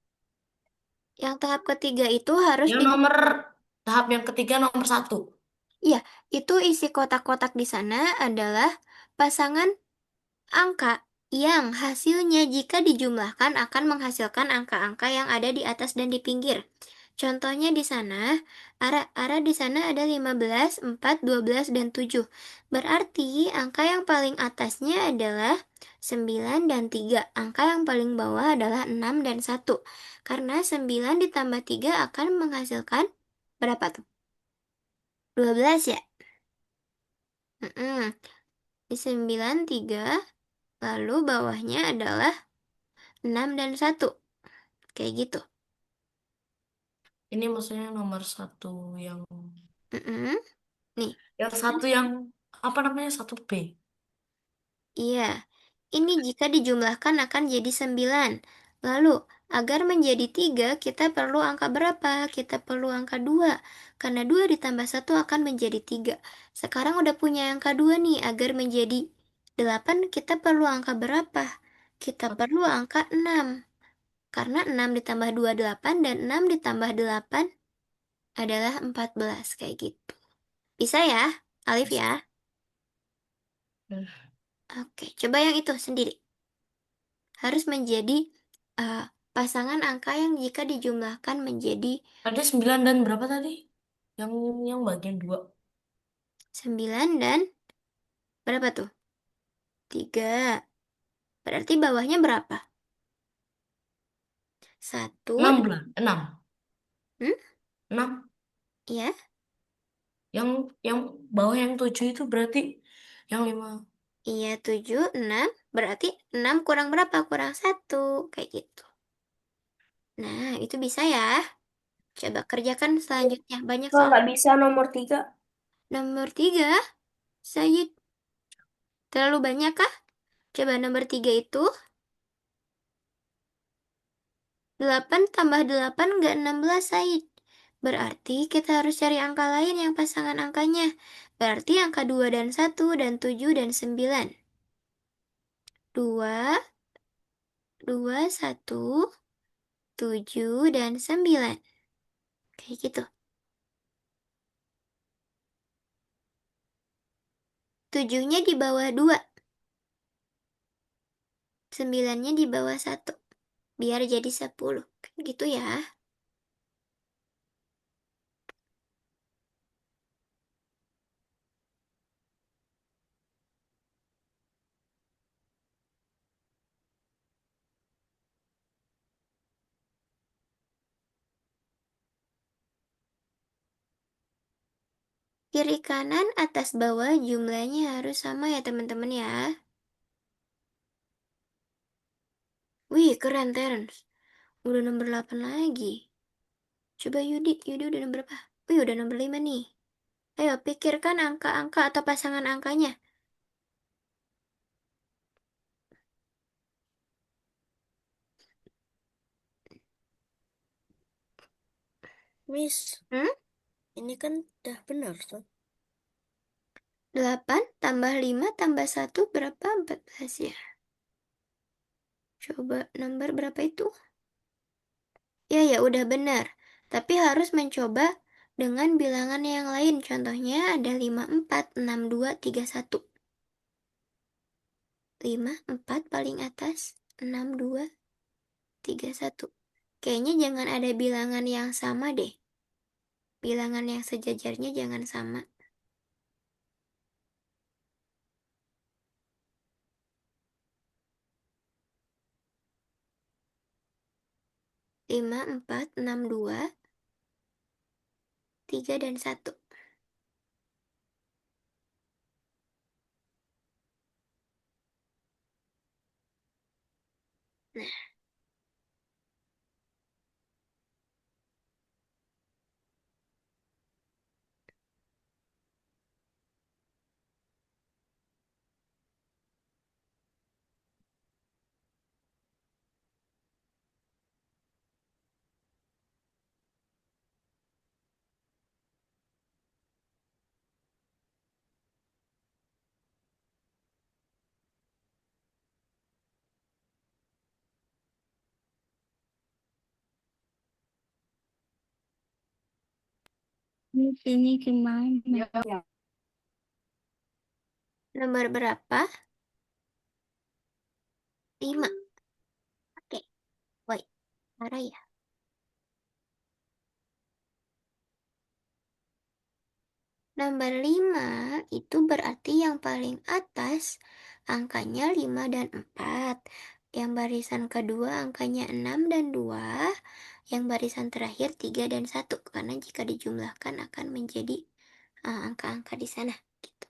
Yang tahap ketiga itu harus Yang nomor tahap yang ketiga nomor 1. iya, itu isi kotak-kotak di sana adalah pasangan angka yang hasilnya jika dijumlahkan akan menghasilkan angka-angka yang ada di atas dan di pinggir. Contohnya di sana, arah di sana ada 15, 4, 12, dan 7. Berarti angka yang paling atasnya adalah 9 dan 3. Angka yang paling bawah adalah 6 dan 1. Karena 9 ditambah 3 akan menghasilkan berapa tuh? 12 ya? Mm-mm. Di 9, 3, lalu bawahnya adalah 6 dan 1. Kayak gitu. Ini maksudnya nomor 1 yang Mm-mm. Nih, satu yang apa namanya? 1B. iya. Ini jika dijumlahkan akan jadi 9. Lalu, agar menjadi 3, kita perlu angka berapa? Kita perlu angka 2. Karena 2 ditambah 1 akan menjadi 3. Sekarang udah punya angka 2 nih. Agar menjadi 8, kita perlu angka berapa? Kita perlu angka 6. Karena 6 ditambah 2 8, dan 6 ditambah 8 adalah 14. Kayak gitu. Bisa ya, Alif ya? Oke, coba yang itu sendiri. Harus menjadi eh, pasangan angka yang jika dijumlahkan menjadi Ada 9 dan berapa tadi? Yang bagian dua. 9 dan berapa tuh? 3. Berarti bawahnya berapa? 1, 16, 6. hmm? 6. Iya, Yang yang bawah yang 7 itu berarti yang 5. iya 7, 6. Berarti 6 kurang berapa? Kurang 1. Kayak gitu. Nah, itu bisa ya. Coba kerjakan selanjutnya. Banyak Kalau soal. nggak bisa nomor 3. Nomor 3, Sayid. Terlalu banyak kah? Coba nomor 3 itu 8 tambah 8 nggak 16, Said. Berarti kita harus cari angka lain yang pasangan angkanya. Berarti angka 2 dan 1 dan 7 dan 9. 2, 2, 1, 7 dan 9. Kayak gitu. 7-nya di bawah 2. 9-nya di bawah 1. Biar jadi 10. Kayak gitu ya. Kiri kanan atas bawah jumlahnya harus sama ya teman-teman ya. Wih, keren Terence. Udah nomor 8 lagi. Coba Yudi, Yudi udah nomor berapa? Wih, udah nomor 5 nih. Ayo, pikirkan angka-angka atau pasangan angkanya. Miss, Hmm? ini kan udah benar tuh. 8 tambah 5 tambah 1 berapa? 14 ya. Coba nomor berapa itu? Ya, ya udah benar. Tapi harus mencoba dengan bilangan yang lain. Contohnya ada 5, 4, 6, 2, 3, 1. 5, 4 paling atas. 6, 2, 3, 1. Kayaknya jangan ada bilangan yang sama deh. Bilangan yang sejajarnya jangan sama. 5, 4, 6, 2, 3, dan 1. Nah, Miss, ini gimana? nomor berapa? 5. Oke, baik. Parah ya. Nomor 5 itu berarti yang paling atas angkanya 5 dan 4. Yang barisan kedua angkanya 6 dan 2. Yang barisan terakhir 3 dan 1. Karena jika dijumlahkan akan menjadi angka-angka di sana. Gitu.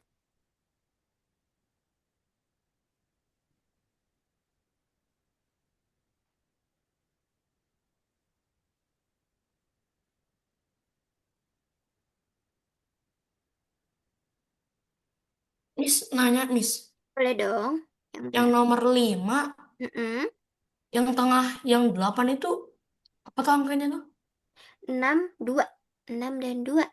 Miss nanya, Miss. Boleh dong. Yang Yang mana? nomor 5, Mm-mm. yang tengah, yang 8 itu apa tuh angkanya tuh? 6, 2. 6 dan 2.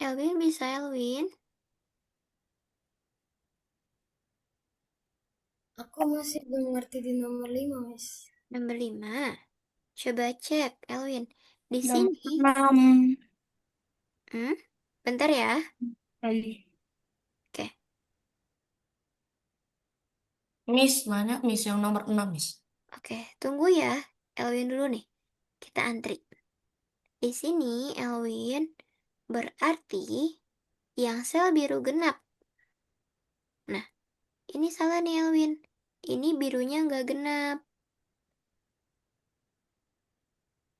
Elwin bisa, Elwin. Aku masih belum ngerti di nomor 5, Miss. Nomor 5. Coba cek, Elwin. Di Nomor sini. 6. Hmm? Bentar ya. Tadi. Oke. Miss, mana Miss yang nomor 6, Miss? Oke, tunggu ya. Elwin dulu nih. Kita antri. Di sini, Elwin, berarti yang sel biru genap. Nah, ini salah nih, Elwin. Ini birunya nggak genap.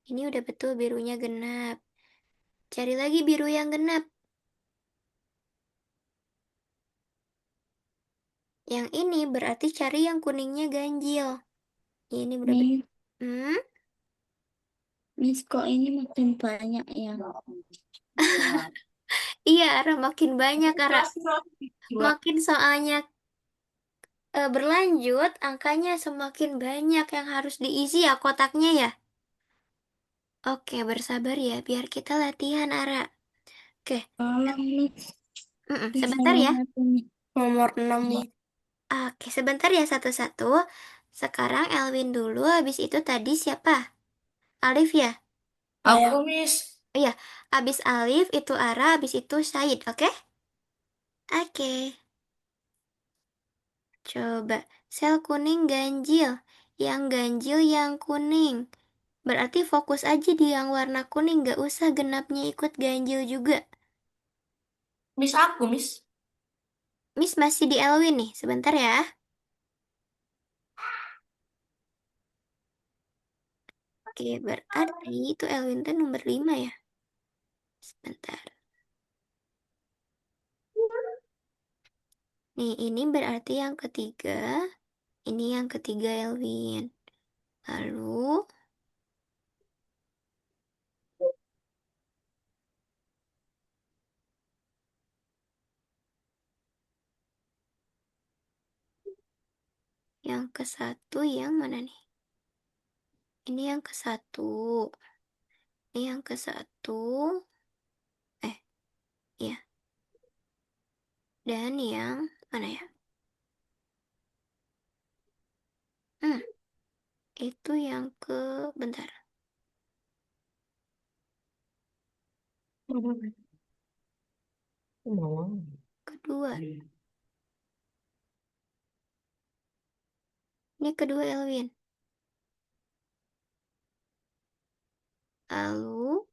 Ini udah betul birunya genap. Cari lagi biru yang genap. Yang ini berarti cari yang kuningnya ganjil. Ini udah betul. Miss, Hmm? Miss, kok ini makin banyak ya? Iya, Ara makin banyak, Ara. Makin soalnya berlanjut, angkanya semakin banyak yang harus diisi ya kotaknya ya. Oke, bersabar ya, biar kita latihan, Ara. Oke, Tolong, Miss. Bisa sebentar ya. nomor ini. Nomor 6 nih. Oke, sebentar ya satu-satu. Sekarang Elwin dulu, habis itu tadi siapa? Alif ya? Aku, Miss. Oh iya, habis Alif itu Ara, habis itu Said, oke? Oke, coba. Sel kuning ganjil. Yang ganjil yang kuning. Berarti fokus aja di yang warna kuning, gak usah genapnya ikut ganjil juga. Miss aku, Miss. Miss masih di Elwin nih, sebentar ya. Oke, berarti itu Elwin tuh nomor 5 ya. Sebentar. Nih, ini berarti yang ketiga. Ini yang ketiga Elwin. Lalu, yang ke satu yang mana nih? Ini yang ke satu. Ini yang ke satu. Eh, iya. Dan yang mana ya? Hmm, itu yang ke... Bentar. Kedua. Ini kedua Elwin. Lalu,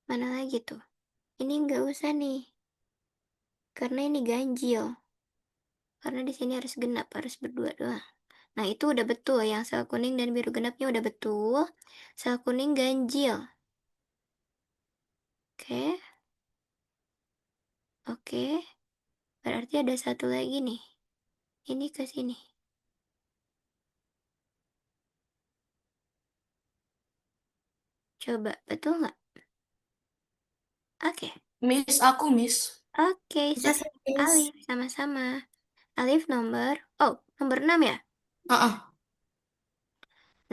mana lagi tuh? Ini nggak usah nih. Karena ini ganjil. Karena di sini harus genap, harus berdua doang. Nah, itu udah betul. Yang sel kuning dan biru genapnya udah betul. Sel kuning ganjil. Oke, oke. Berarti ada satu lagi nih. Ini ke sini. Coba, betul nggak? Oke. Miss aku, Miss. Oke, Makasih, Miss. Alif, sama-sama. Alif nomor... Oh, nomor 6 ya? Ah,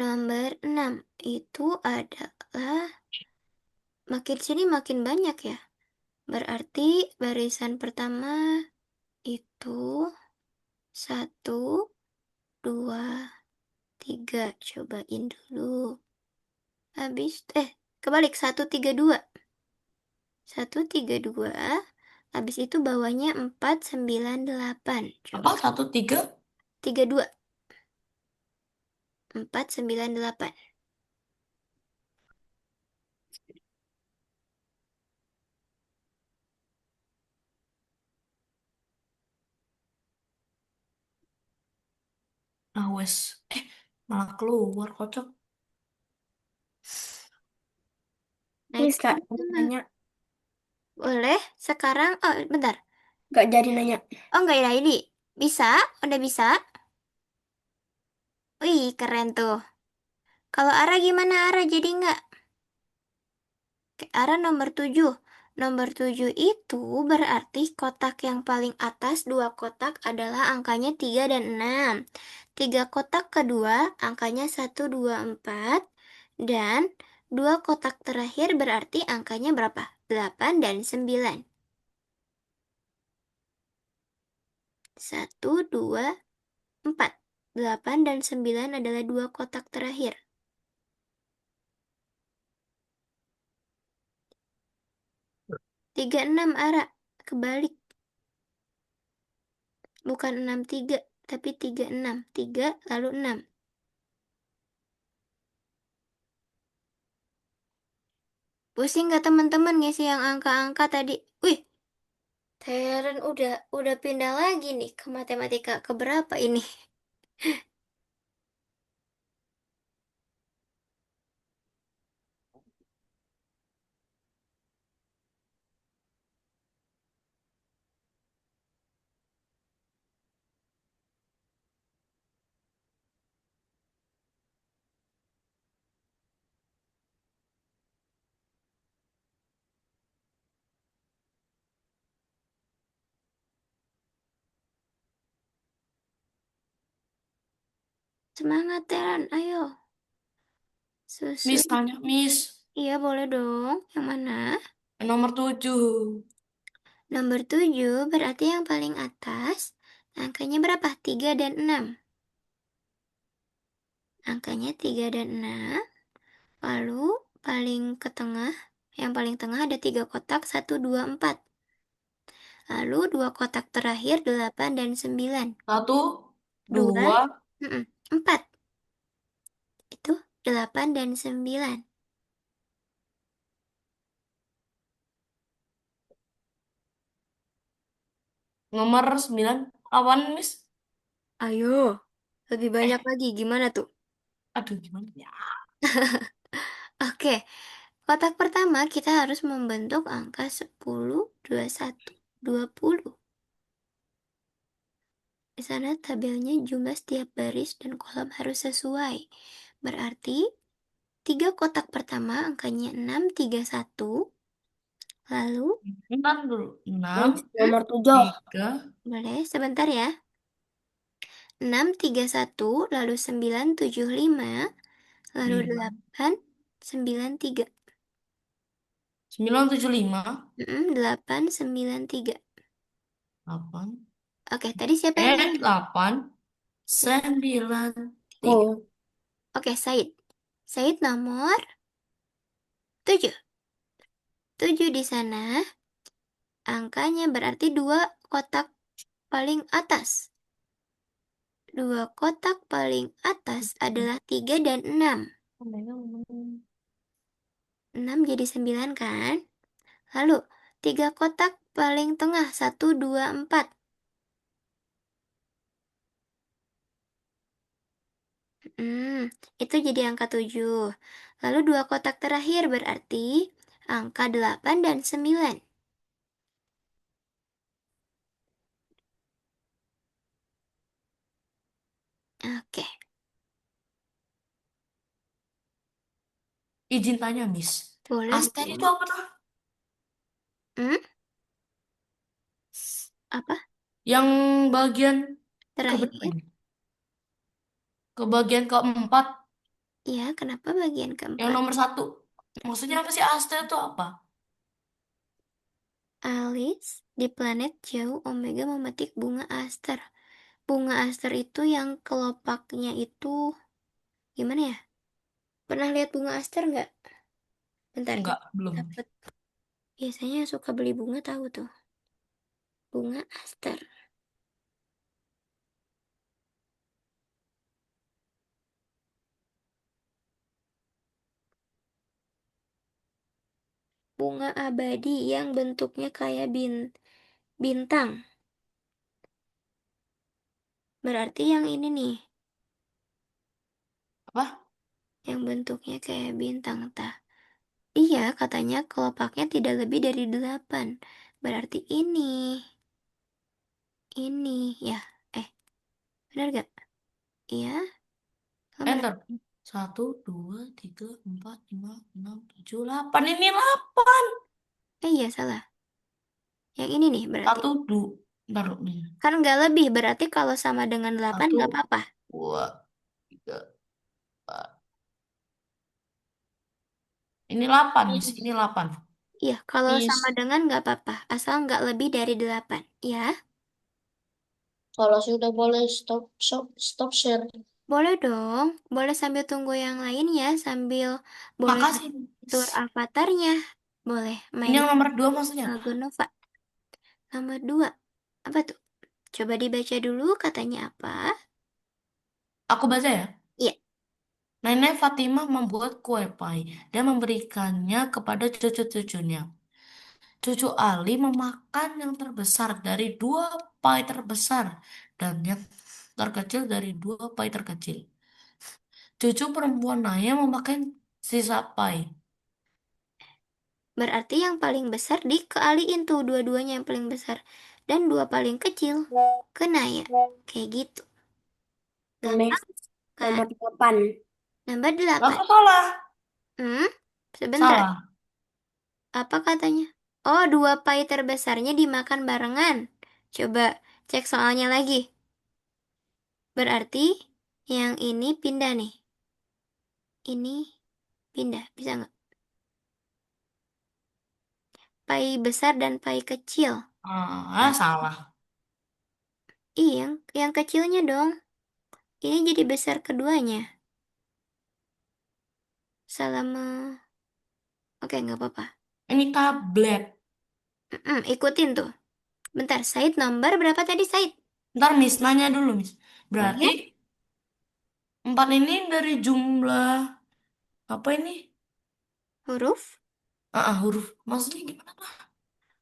Nomor 6 itu adalah... Makin sini makin banyak ya. Berarti barisan pertama itu satu, dua, tiga. Cobain dulu. Habis, kebalik. Satu, tiga, dua. Satu, tiga, dua. Habis itu bawahnya empat, sembilan, delapan. apa? Coba. 1, 3. Tiga, dua. Empat, sembilan, delapan. Nah, wes. Malah keluar, kocok. Naik Miss, Kak, sama. nanya. Boleh. Sekarang, oh bentar. Gak jadi nanya. Oh enggak ya ini. Bisa? Udah bisa? Wih, keren tuh. Kalau Ara gimana Ara? Jadi nggak? Oke, Ara nomor 7. Nomor 7 itu berarti kotak yang paling atas dua kotak adalah angkanya 3 dan 6. Tiga kotak kedua angkanya 1, 2, 4. Dan Dua kotak terakhir berarti angkanya berapa? 8 dan 9. 1, 2, 4. 8 dan 9 adalah dua kotak terakhir. 36 Ara. Kebalik. Bukan 63, tapi 36. 3 lalu 6. Pusing nggak teman-teman ngisi yang angka-angka tadi? Wih, Teren udah pindah lagi nih ke matematika keberapa ini? Semangat Teren, ayo. Miss Susun. tanya, Miss. Iya boleh dong. Yang mana? Nomor 7. Nomor 7 berarti yang paling atas. Angkanya berapa? 3 dan 6. Angkanya 3 dan 6. Lalu paling ke tengah. Yang paling tengah ada 3 kotak. 1, 2, 4. Lalu 2 kotak terakhir 8 dan 9. 1, 2, 2. 4. Itu 8 dan 9. Nomor 9. Awan, Miss. Ayo, lebih banyak Eh, lagi. Gimana tuh? aduh gimana ya? Oke, kotak pertama kita harus membentuk angka 10, 21, 20. Di sana tabelnya jumlah setiap baris dan kolom harus sesuai. Berarti 3 kotak pertama angkanya 6, 3, 1. Lalu, Bentar dulu. 6, Miss, nomor 7. 3. boleh sebentar ya. 6, 3, 1, lalu 9, 7, 5, lalu 5. 8, 9, 3. 975. 8, 9, 3. 8. Oke, tadi siapa yang ngisi? 8. 9. 3. Oh, Oke, Said. Said nomor 7. 7 di sana. Angkanya berarti dua kotak paling atas. Dua kotak paling atas adalah 3 dan 6. 6 jadi 9 kan? Lalu, 3 kotak paling tengah. 1, 2, 4. Itu jadi angka 7. Lalu 2 kotak terakhir berarti angka 8 dan 9. Oke, Izin tanya, Miss. boleh Asten itu dong. apa tuh? Hmm? Apa? Yang bagian ke berapa Terakhir? ini? Ke bagian keempat, Iya, kenapa bagian yang keempat? nomor 1. Maksudnya apa sih Asten itu apa? Alice di planet jauh Omega memetik bunga aster. Bunga aster itu yang kelopaknya itu gimana ya? Pernah lihat bunga aster nggak? Bentar, Enggak, belum. dapet. Biasanya suka beli bunga tahu tuh. Bunga aster. Bunga abadi yang bentuknya kayak bintang. Berarti yang ini nih, Apa? yang bentuknya kayak bintang tah. Iya, katanya kelopaknya tidak lebih dari 8. Berarti ini ya. Eh, benar gak? Iya, benar. Enter. 1, 2, 3, 4, 5, 6, 7, 8. Ini 8. Iya, salah. Yang ini nih berarti. 1, 2. Bentar, nih. Kan nggak lebih, berarti kalau sama dengan 8 1, nggak apa-apa. 2, 3, 4. Ini 8, Miss. Ini 8. Iya, kalau sama Miss, dengan nggak apa-apa, asal nggak lebih dari 8. Ya, kalau sudah boleh stop share. boleh dong. Boleh sambil tunggu yang lain ya, sambil boleh Makasih, tur Miss. avatarnya. Boleh Ini main yang nomor 2 maksudnya. Algonova. Nomor 2. Apa tuh? Coba dibaca dulu katanya apa? Aku baca ya. Iya, Nenek Fatimah membuat kue pie dan memberikannya kepada cucu-cucunya. Cucu Ali memakan yang terbesar dari dua pie terbesar dan yang terkecil dari dua pie terkecil. Cucu perempuan Naya memakan sisa pie. berarti yang paling besar dikealiin tuh dua-duanya yang paling besar. Dan dua paling kecil kena ya. Kayak gitu. Miss, Gampang kan? nomor 8. Nomor Lah 8. kok salah? Hmm? Sebentar. Salah. Apa katanya? Oh, dua pai terbesarnya dimakan barengan. Coba cek soalnya lagi. Berarti yang ini pindah nih. Ini pindah. Bisa nggak? Pai besar dan pai kecil. Salah. Iya, yang kecilnya dong. Ini jadi besar keduanya. Salah. Oke, nggak apa-apa. Ini tablet. Ikutin tuh. Bentar, Said nomor berapa tadi, Said? Ntar Miss nanya dulu, Miss. Berarti Boleh? 4 ini dari jumlah apa ini? Huruf? Huruf. Maksudnya gimana?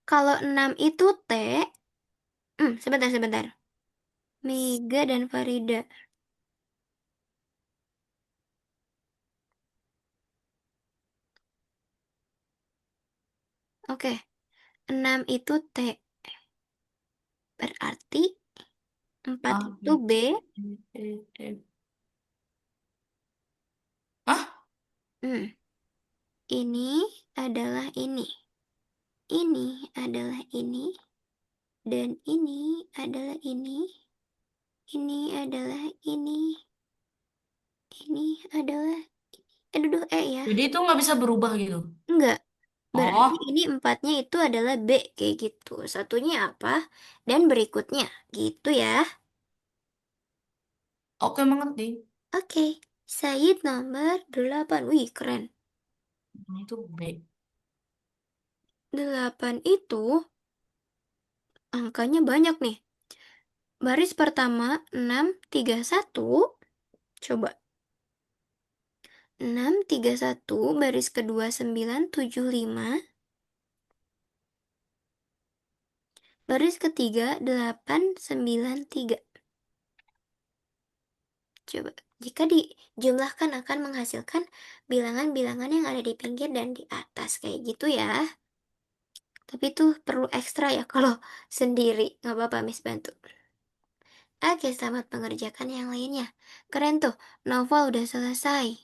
Kalau 6 itu T. Sebentar. Mega dan Farida. Oke, 6 itu T. Berarti 4 A, itu B, B. C, D, E, F. Hah? Hmm, ini adalah ini. Ini adalah ini. Dan ini adalah ini. Ini adalah ini. Ini adalah... Aduh, ya. Jadi itu nggak bisa berubah gitu. Enggak. Berarti Oh, ini empatnya itu adalah B. Kayak gitu. Satunya apa? Dan berikutnya. Gitu ya. oke mengerti. Oke. Said nomor 8. Wih, keren. Ini tuh B. 8 itu angkanya banyak nih. Baris pertama 631. Coba. 631. Baris kedua 975. Baris ketiga 893. Coba. Jika dijumlahkan akan menghasilkan bilangan-bilangan yang ada di pinggir dan di atas. Kayak gitu ya. Tapi tuh perlu ekstra ya kalau sendiri. Nggak apa-apa, Miss bantu. Oke, selamat mengerjakan yang lainnya. Keren tuh, novel udah selesai.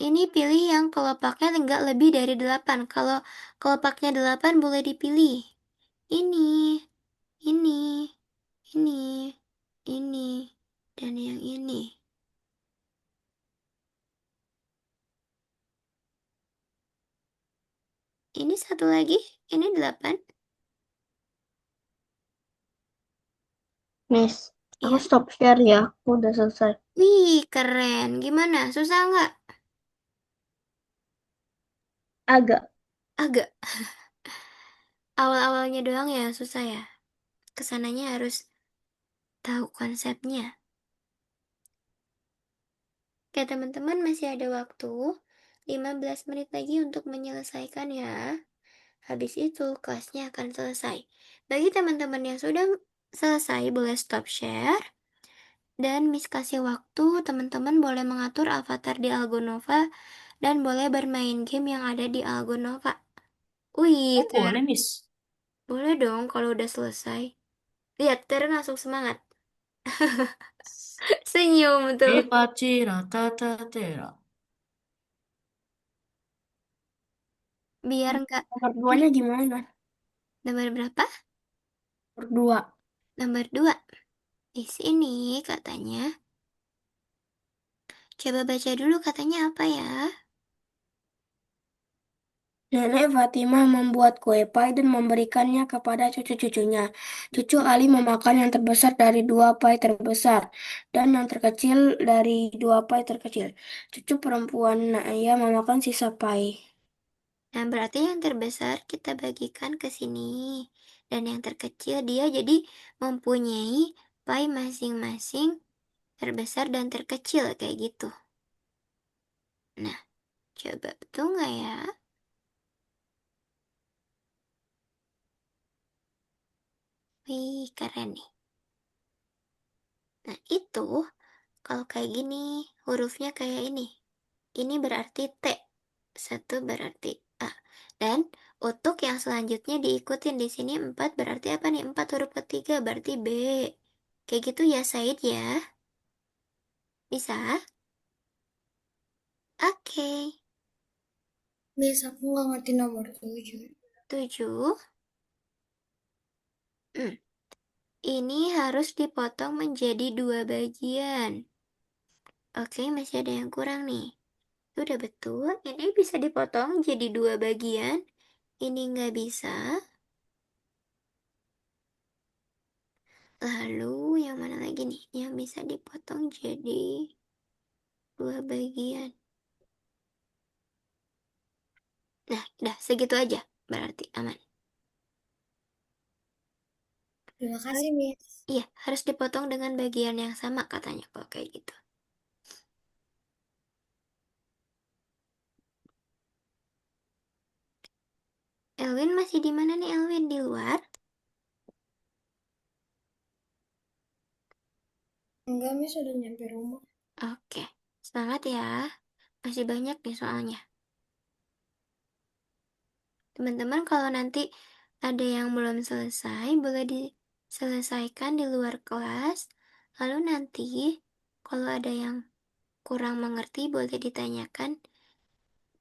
Ini pilih yang kelopaknya enggak lebih dari 8. Kalau kelopaknya 8 boleh dipilih. Ini, ini, ini, ini, dan yang ini. Ini satu lagi, ini 8. Miss, aku Iya. stop share ya. Aku udah selesai. Wih, keren. Gimana? Susah nggak? Agak. Agak. Awal-awalnya doang ya susah ya. Kesananya harus tahu konsepnya. Oke, teman-teman masih ada waktu 15 menit lagi untuk menyelesaikan ya. Habis itu kelasnya akan selesai. Bagi teman-teman yang sudah selesai boleh stop share. Dan Miss kasih waktu teman-teman boleh mengatur avatar di Algonova dan boleh bermain game yang ada di Algonova. Wih, Oh, Ter. boleh, Miss. Boleh dong kalau udah selesai. Lihat, Ter langsung semangat. Senyum tuh. Ipacira, tata, tera. Biar nggak... Nomor 2-nya gimana? Nomor berapa? Nomor 2. Nomor 2. Di sini katanya, Coba baca dulu katanya apa ya? Nenek Fatimah membuat kue pie dan memberikannya kepada cucu-cucunya. Cucu Ali memakan yang terbesar dari dua pie terbesar dan yang terkecil dari dua pie terkecil. Cucu perempuan Naya memakan sisa pie. Nah, berarti yang terbesar kita bagikan ke sini. Dan yang terkecil dia jadi mempunyai pie masing-masing terbesar dan terkecil kayak gitu. Nah, coba betul nggak ya? Wih, keren nih. Nah, itu kalau kayak gini, hurufnya kayak ini. Ini berarti T. Satu berarti A. Dan untuk yang selanjutnya diikutin di sini 4 berarti apa nih? 4 huruf ketiga berarti B. Kayak gitu ya, Said ya. Bisa? Oke. Miss, aku nggak ngerti nomor 7. 7. Hmm. Ini harus dipotong menjadi dua bagian. Oke, masih ada yang kurang nih. Sudah betul, ini bisa dipotong jadi dua bagian. Ini nggak bisa. Lalu yang mana lagi nih yang bisa dipotong jadi dua bagian? Nah, udah segitu aja. Berarti aman. Terima kasih, Miss. Iya, harus dipotong dengan bagian yang sama katanya kalau kayak gitu. Elwin masih di mana nih Elwin? Di luar? Enggak, Miss, udah nyampe rumah. Oke, semangat ya. Masih banyak nih soalnya. Teman-teman kalau nanti ada yang belum selesai, boleh diselesaikan di luar kelas. Lalu nanti kalau ada yang kurang mengerti, boleh ditanyakan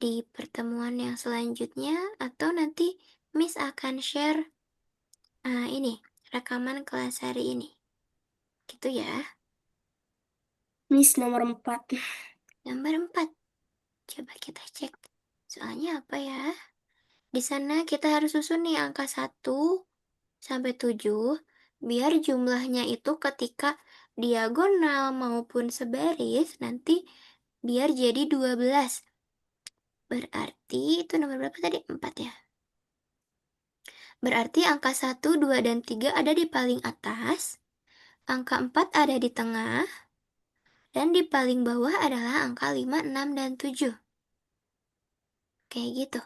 di pertemuan yang selanjutnya atau nanti Miss akan share ini rekaman kelas hari ini. Gitu ya. Miss nomor 4. Nomor 4. Coba kita cek. Soalnya apa ya? Di sana kita harus susun nih angka 1 sampai 7 biar jumlahnya itu ketika diagonal maupun sebaris nanti biar jadi 12. Berarti itu nomor berapa tadi? 4 ya. Berarti angka 1, 2, dan 3 ada di paling atas, angka 4 ada di tengah, dan di paling bawah adalah angka 5, 6, dan 7. Kayak gitu.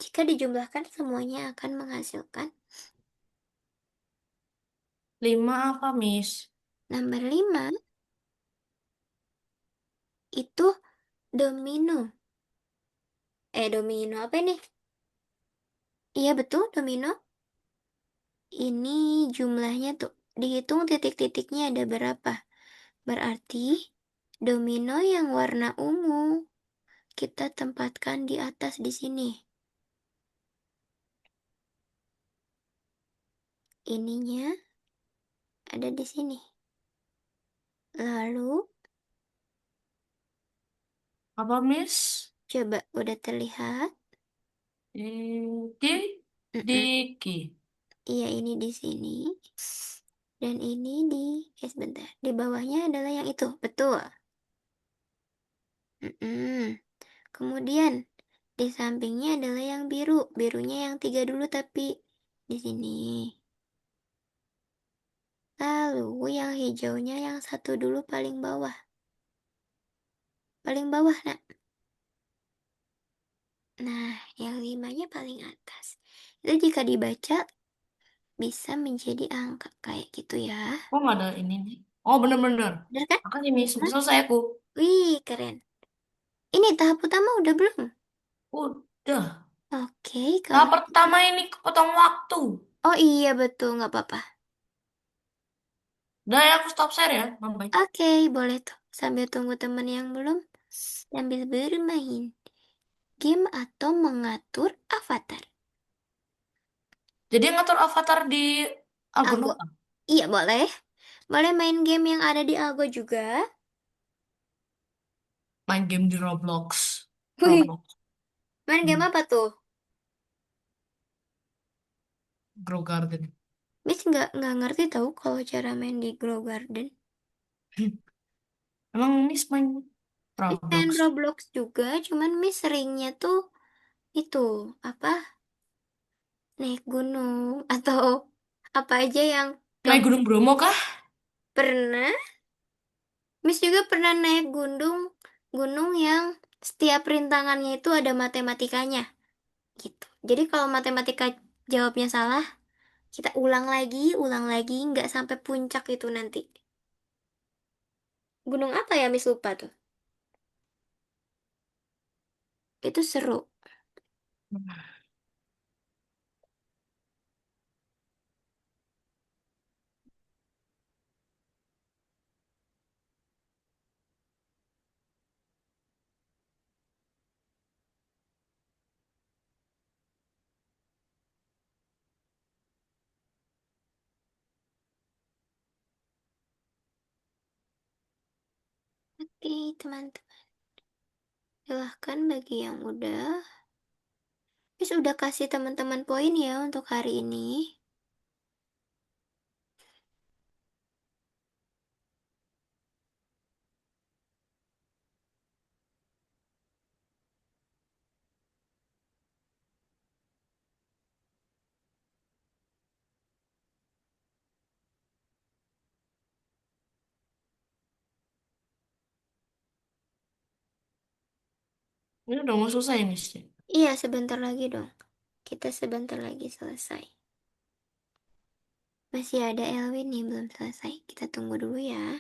Jika dijumlahkan semuanya akan menghasilkan 5 apa, Miss? nomor 5 itu domino. Domino apa nih? Iya betul, domino. Ini jumlahnya tuh dihitung titik-titiknya ada berapa. Berarti domino yang warna ungu kita tempatkan di atas di sini. Ininya ada di sini. Lalu Apa, Miss? coba udah terlihat? Diki, Mm-mm. Diki. Iya ini di sini. Dan ini sebentar. Di bawahnya adalah yang itu, betul. Mm-mm. Kemudian di sampingnya adalah yang biru. Birunya yang 3 dulu tapi di sini. Lalu yang hijaunya yang 1 dulu paling bawah. Paling bawah, nak. Nah, yang 5-nya paling atas. Itu jika dibaca bisa menjadi angka kayak gitu ya. Kok nggak ada ini nih? Oh, bener-bener. Bener kan? Makasih, Miss. Sudah Hah? selesai aku. Wih, keren. Ini tahap utama udah belum? Udah. Oke, kalau Tahap pertama ini kepotong waktu. oh iya betul, nggak apa-apa. Udah ya, aku stop share ya. Bye. Oke, boleh tuh. Sambil tunggu teman yang belum, sambil bermain game atau mengatur avatar. Jadi ngatur avatar di Algo. Agunova. Iya, boleh. Boleh main game yang ada di Algo juga. main game di Roblox. Wih, Roblox. main game Hmm. apa tuh? Grow Garden. Miss nggak ngerti tahu kalau cara main di Grow Garden. Emang Miss main Miss main Roblox? Roblox juga, cuman Miss seringnya tuh itu apa? Naik gunung atau apa aja yang Naik gampang. Gunung Bromo kah? Pernah, Miss juga pernah naik gunung yang setiap rintangannya itu ada matematikanya gitu. Jadi kalau matematika jawabnya salah, kita ulang lagi, nggak sampai puncak itu nanti. Gunung apa ya Miss lupa tuh? Itu seru. Oke, teman-teman. Silahkan bagi yang udah. Miss udah kasih teman-teman poin ya untuk hari ini. Ini udah mau selesai Miss. Iya, sebentar lagi dong. Kita sebentar lagi selesai. Masih ada Elwin nih belum selesai. Kita tunggu dulu ya.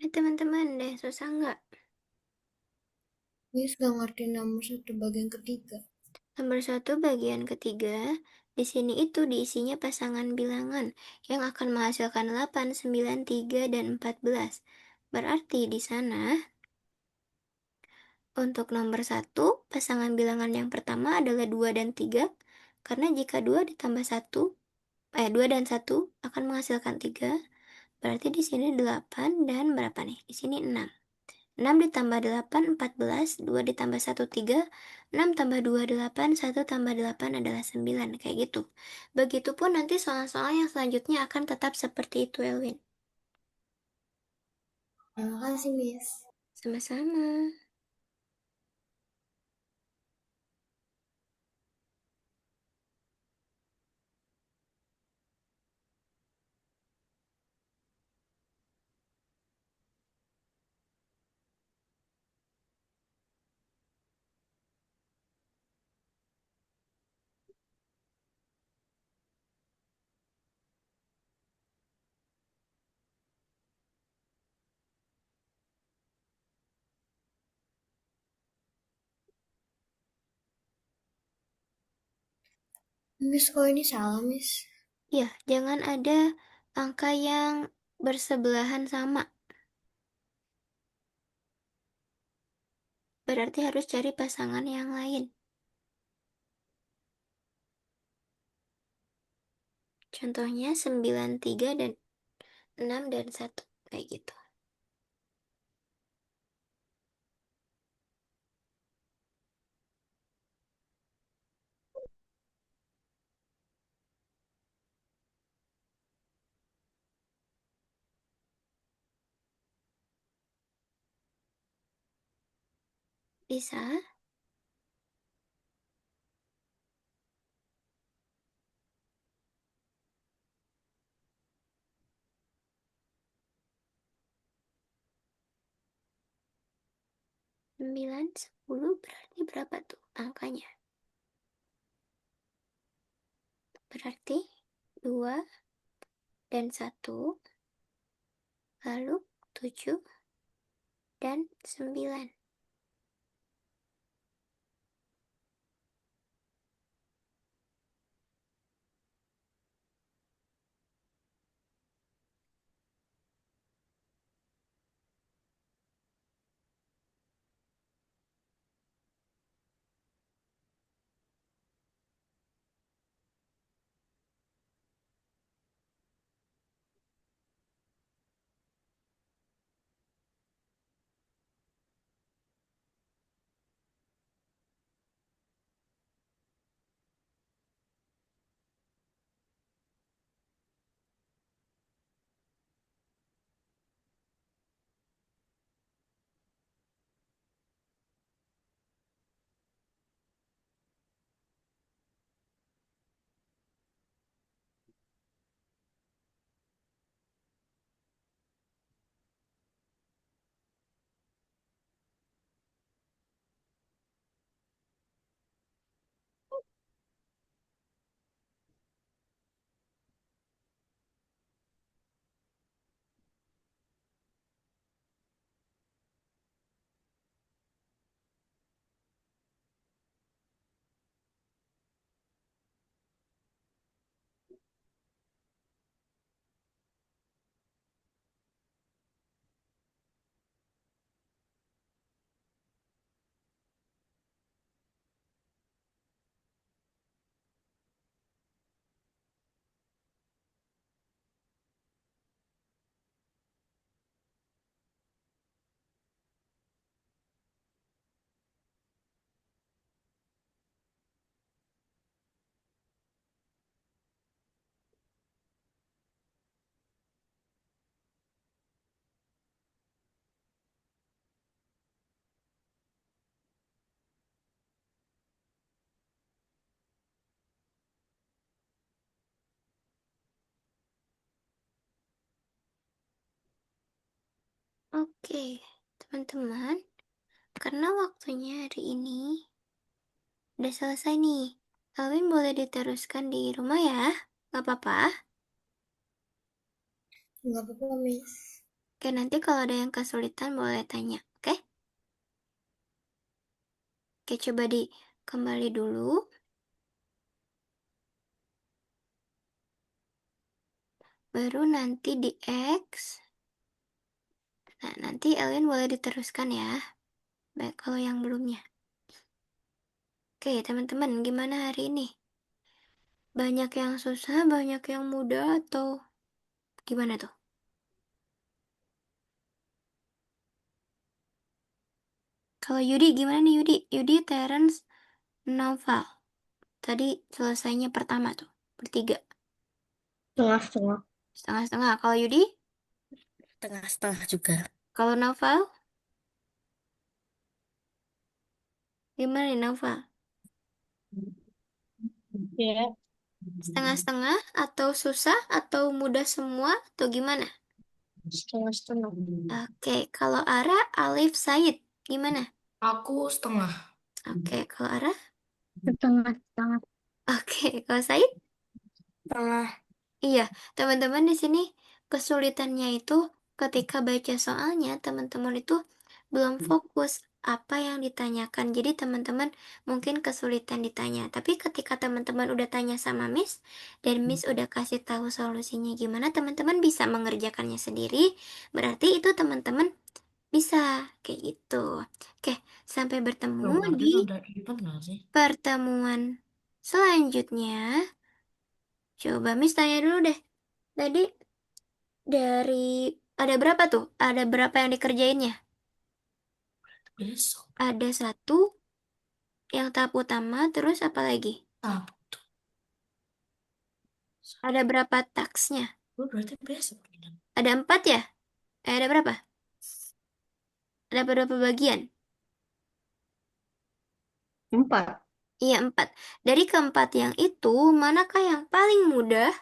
Teman-teman deh, susah nggak? Miss gak ngerti nomor satu bagian ketiga. Nomor satu bagian ketiga, di sini itu diisinya pasangan bilangan yang akan menghasilkan 8, 9, 3, dan 14. Berarti di sana, untuk nomor satu, pasangan bilangan yang pertama adalah 2 dan 3, Karena jika 2 ditambah 1, 2 dan 1 akan menghasilkan 3. Berarti di sini 8 dan berapa nih? Di sini 6. 6 ditambah 8, 14. 2 ditambah 1, 3. 6 tambah 2, 8. 1 tambah 8 adalah 9. Kayak gitu. Begitupun nanti soal-soal yang selanjutnya akan tetap seperti itu, Elwin. Terima kasih, Miss. Sama-sama. Miss, kok ini salah, Miss? Ya, jangan ada angka yang bersebelahan sama. Berarti harus cari pasangan yang lain. Contohnya 9, 3, dan 6, dan 1. Kayak gitu. Bisa? Sembilan, 10 berarti berapa tuh angkanya? Berarti 2 dan 1, lalu 7 dan 9. Oke, teman-teman. Karena waktunya hari ini udah selesai nih. Alwin boleh diteruskan di rumah ya? Gak apa-apa? Nggak apa-apa, Miss. Oke, nanti kalau ada yang kesulitan boleh tanya. Oke? Oke, coba di kembali dulu. Baru nanti di X. Nah, nanti Alwin boleh diteruskan ya. Baik, kalau yang belumnya. Oke, teman-teman, gimana hari ini? Banyak yang susah, banyak yang mudah, atau gimana tuh? Kalau Yudi gimana nih Yudi? Yudi, Terence, Naufal. Tadi selesainya pertama tuh, bertiga. Setengah-setengah. Setengah-setengah. Kalau Yudi? Setengah-setengah juga. Kalau Naufal? Gimana nih Naufal? Ya, Setengah-setengah atau susah atau mudah semua atau gimana? setengah-setengah. Oke, kalau Ara, Alif, Said, gimana? Aku setengah. Oke, kalau Ara? Setengah-setengah. Oke, kalau Said? Setengah. Iya, teman-teman di sini kesulitannya itu ketika baca soalnya teman-teman itu belum fokus apa yang ditanyakan. Jadi teman-teman mungkin kesulitan ditanya. Tapi ketika teman-teman udah tanya sama Miss dan Miss udah kasih tahu solusinya gimana, teman-teman bisa mengerjakannya sendiri. Berarti itu teman-teman bisa kayak gitu. Oke, sampai bertemu Loh, berarti di udah event nggak sih? pertemuan selanjutnya. Coba Miss tanya dulu deh. Tadi dari ada berapa tuh? Ada berapa yang dikerjainnya? Besok. Ada satu yang tahap utama, terus apa lagi? Sabtu. Ada berapa taksnya? Oh, berarti besok. Ada empat ya? Ada berapa? Ada berapa bagian? 4. Iya, empat. Dari keempat yang itu, manakah yang paling mudah?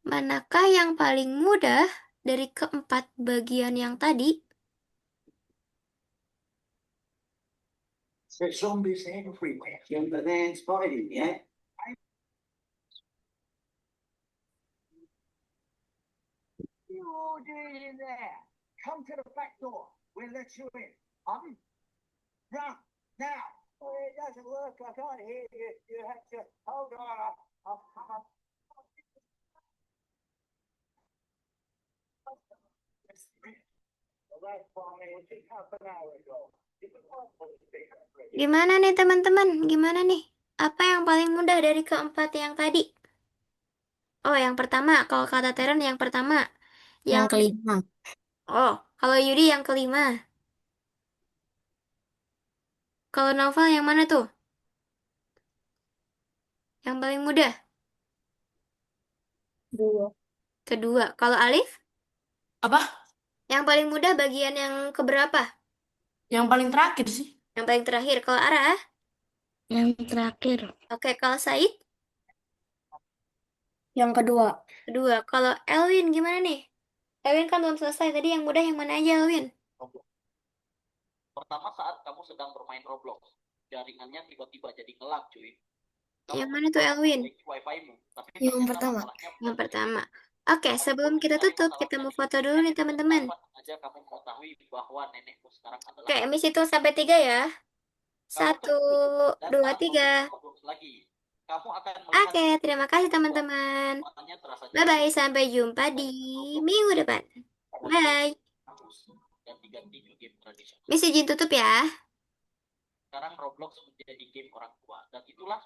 Manakah yang paling mudah dari keempat bagian yang tadi? There's zombies everywhere. But then spotted him, yeah? You all doing in there? Come to the back door. We'll let you in. Run! Now! Oh, it doesn't work. I can't hear you. You have to hold on. I'll Well, that's fine. It was just half an hour ago. Gimana nih teman-teman? Gimana nih? Apa yang paling mudah dari keempat yang tadi? Oh, yang pertama, kalau kata Teren yang pertama. Yang Yang kelima. Oh, kalau Yudi yang kelima. Kalau novel yang mana tuh? Yang paling mudah? 2. Kedua. Kalau Alif? Apa? Yang paling mudah bagian yang keberapa? Yang paling terakhir sih. Yang paling terakhir. Kalau Ara? Yang terakhir. Oke, kalau Said? Yang kedua. Kedua. Kalau Elwin gimana nih? Elwin kan belum selesai. Tadi yang mudah yang mana aja, Elwin? Pertama saat kamu sedang bermain Roblox, jaringannya tiba-tiba jadi ngelag, cuy. Yang mana tuh, Elwin? Wifi-mu, tapi Yang ternyata pertama. masalahnya bukan Yang dari pertama. itu. Oke, sebelum kita Cari tutup, kita masalahnya mau di foto situ. dulu nih, teman-teman. Kapan aja kamu mengetahui bahwa nenekmu sekarang adalah Oke, Miss hitung sampai 3 ya. kamu 1, tertutup dan 2, saat 3. Roblox lagi. Kamu akan melihat Oke, terima kasih teman-teman. semuanya terasa Bye-bye, sampai jumpa di minggu depan. Bye. dan diganti ke game tradisional. Miss izin tutup ya. Sekarang Roblox menjadi game orang tua dan itulah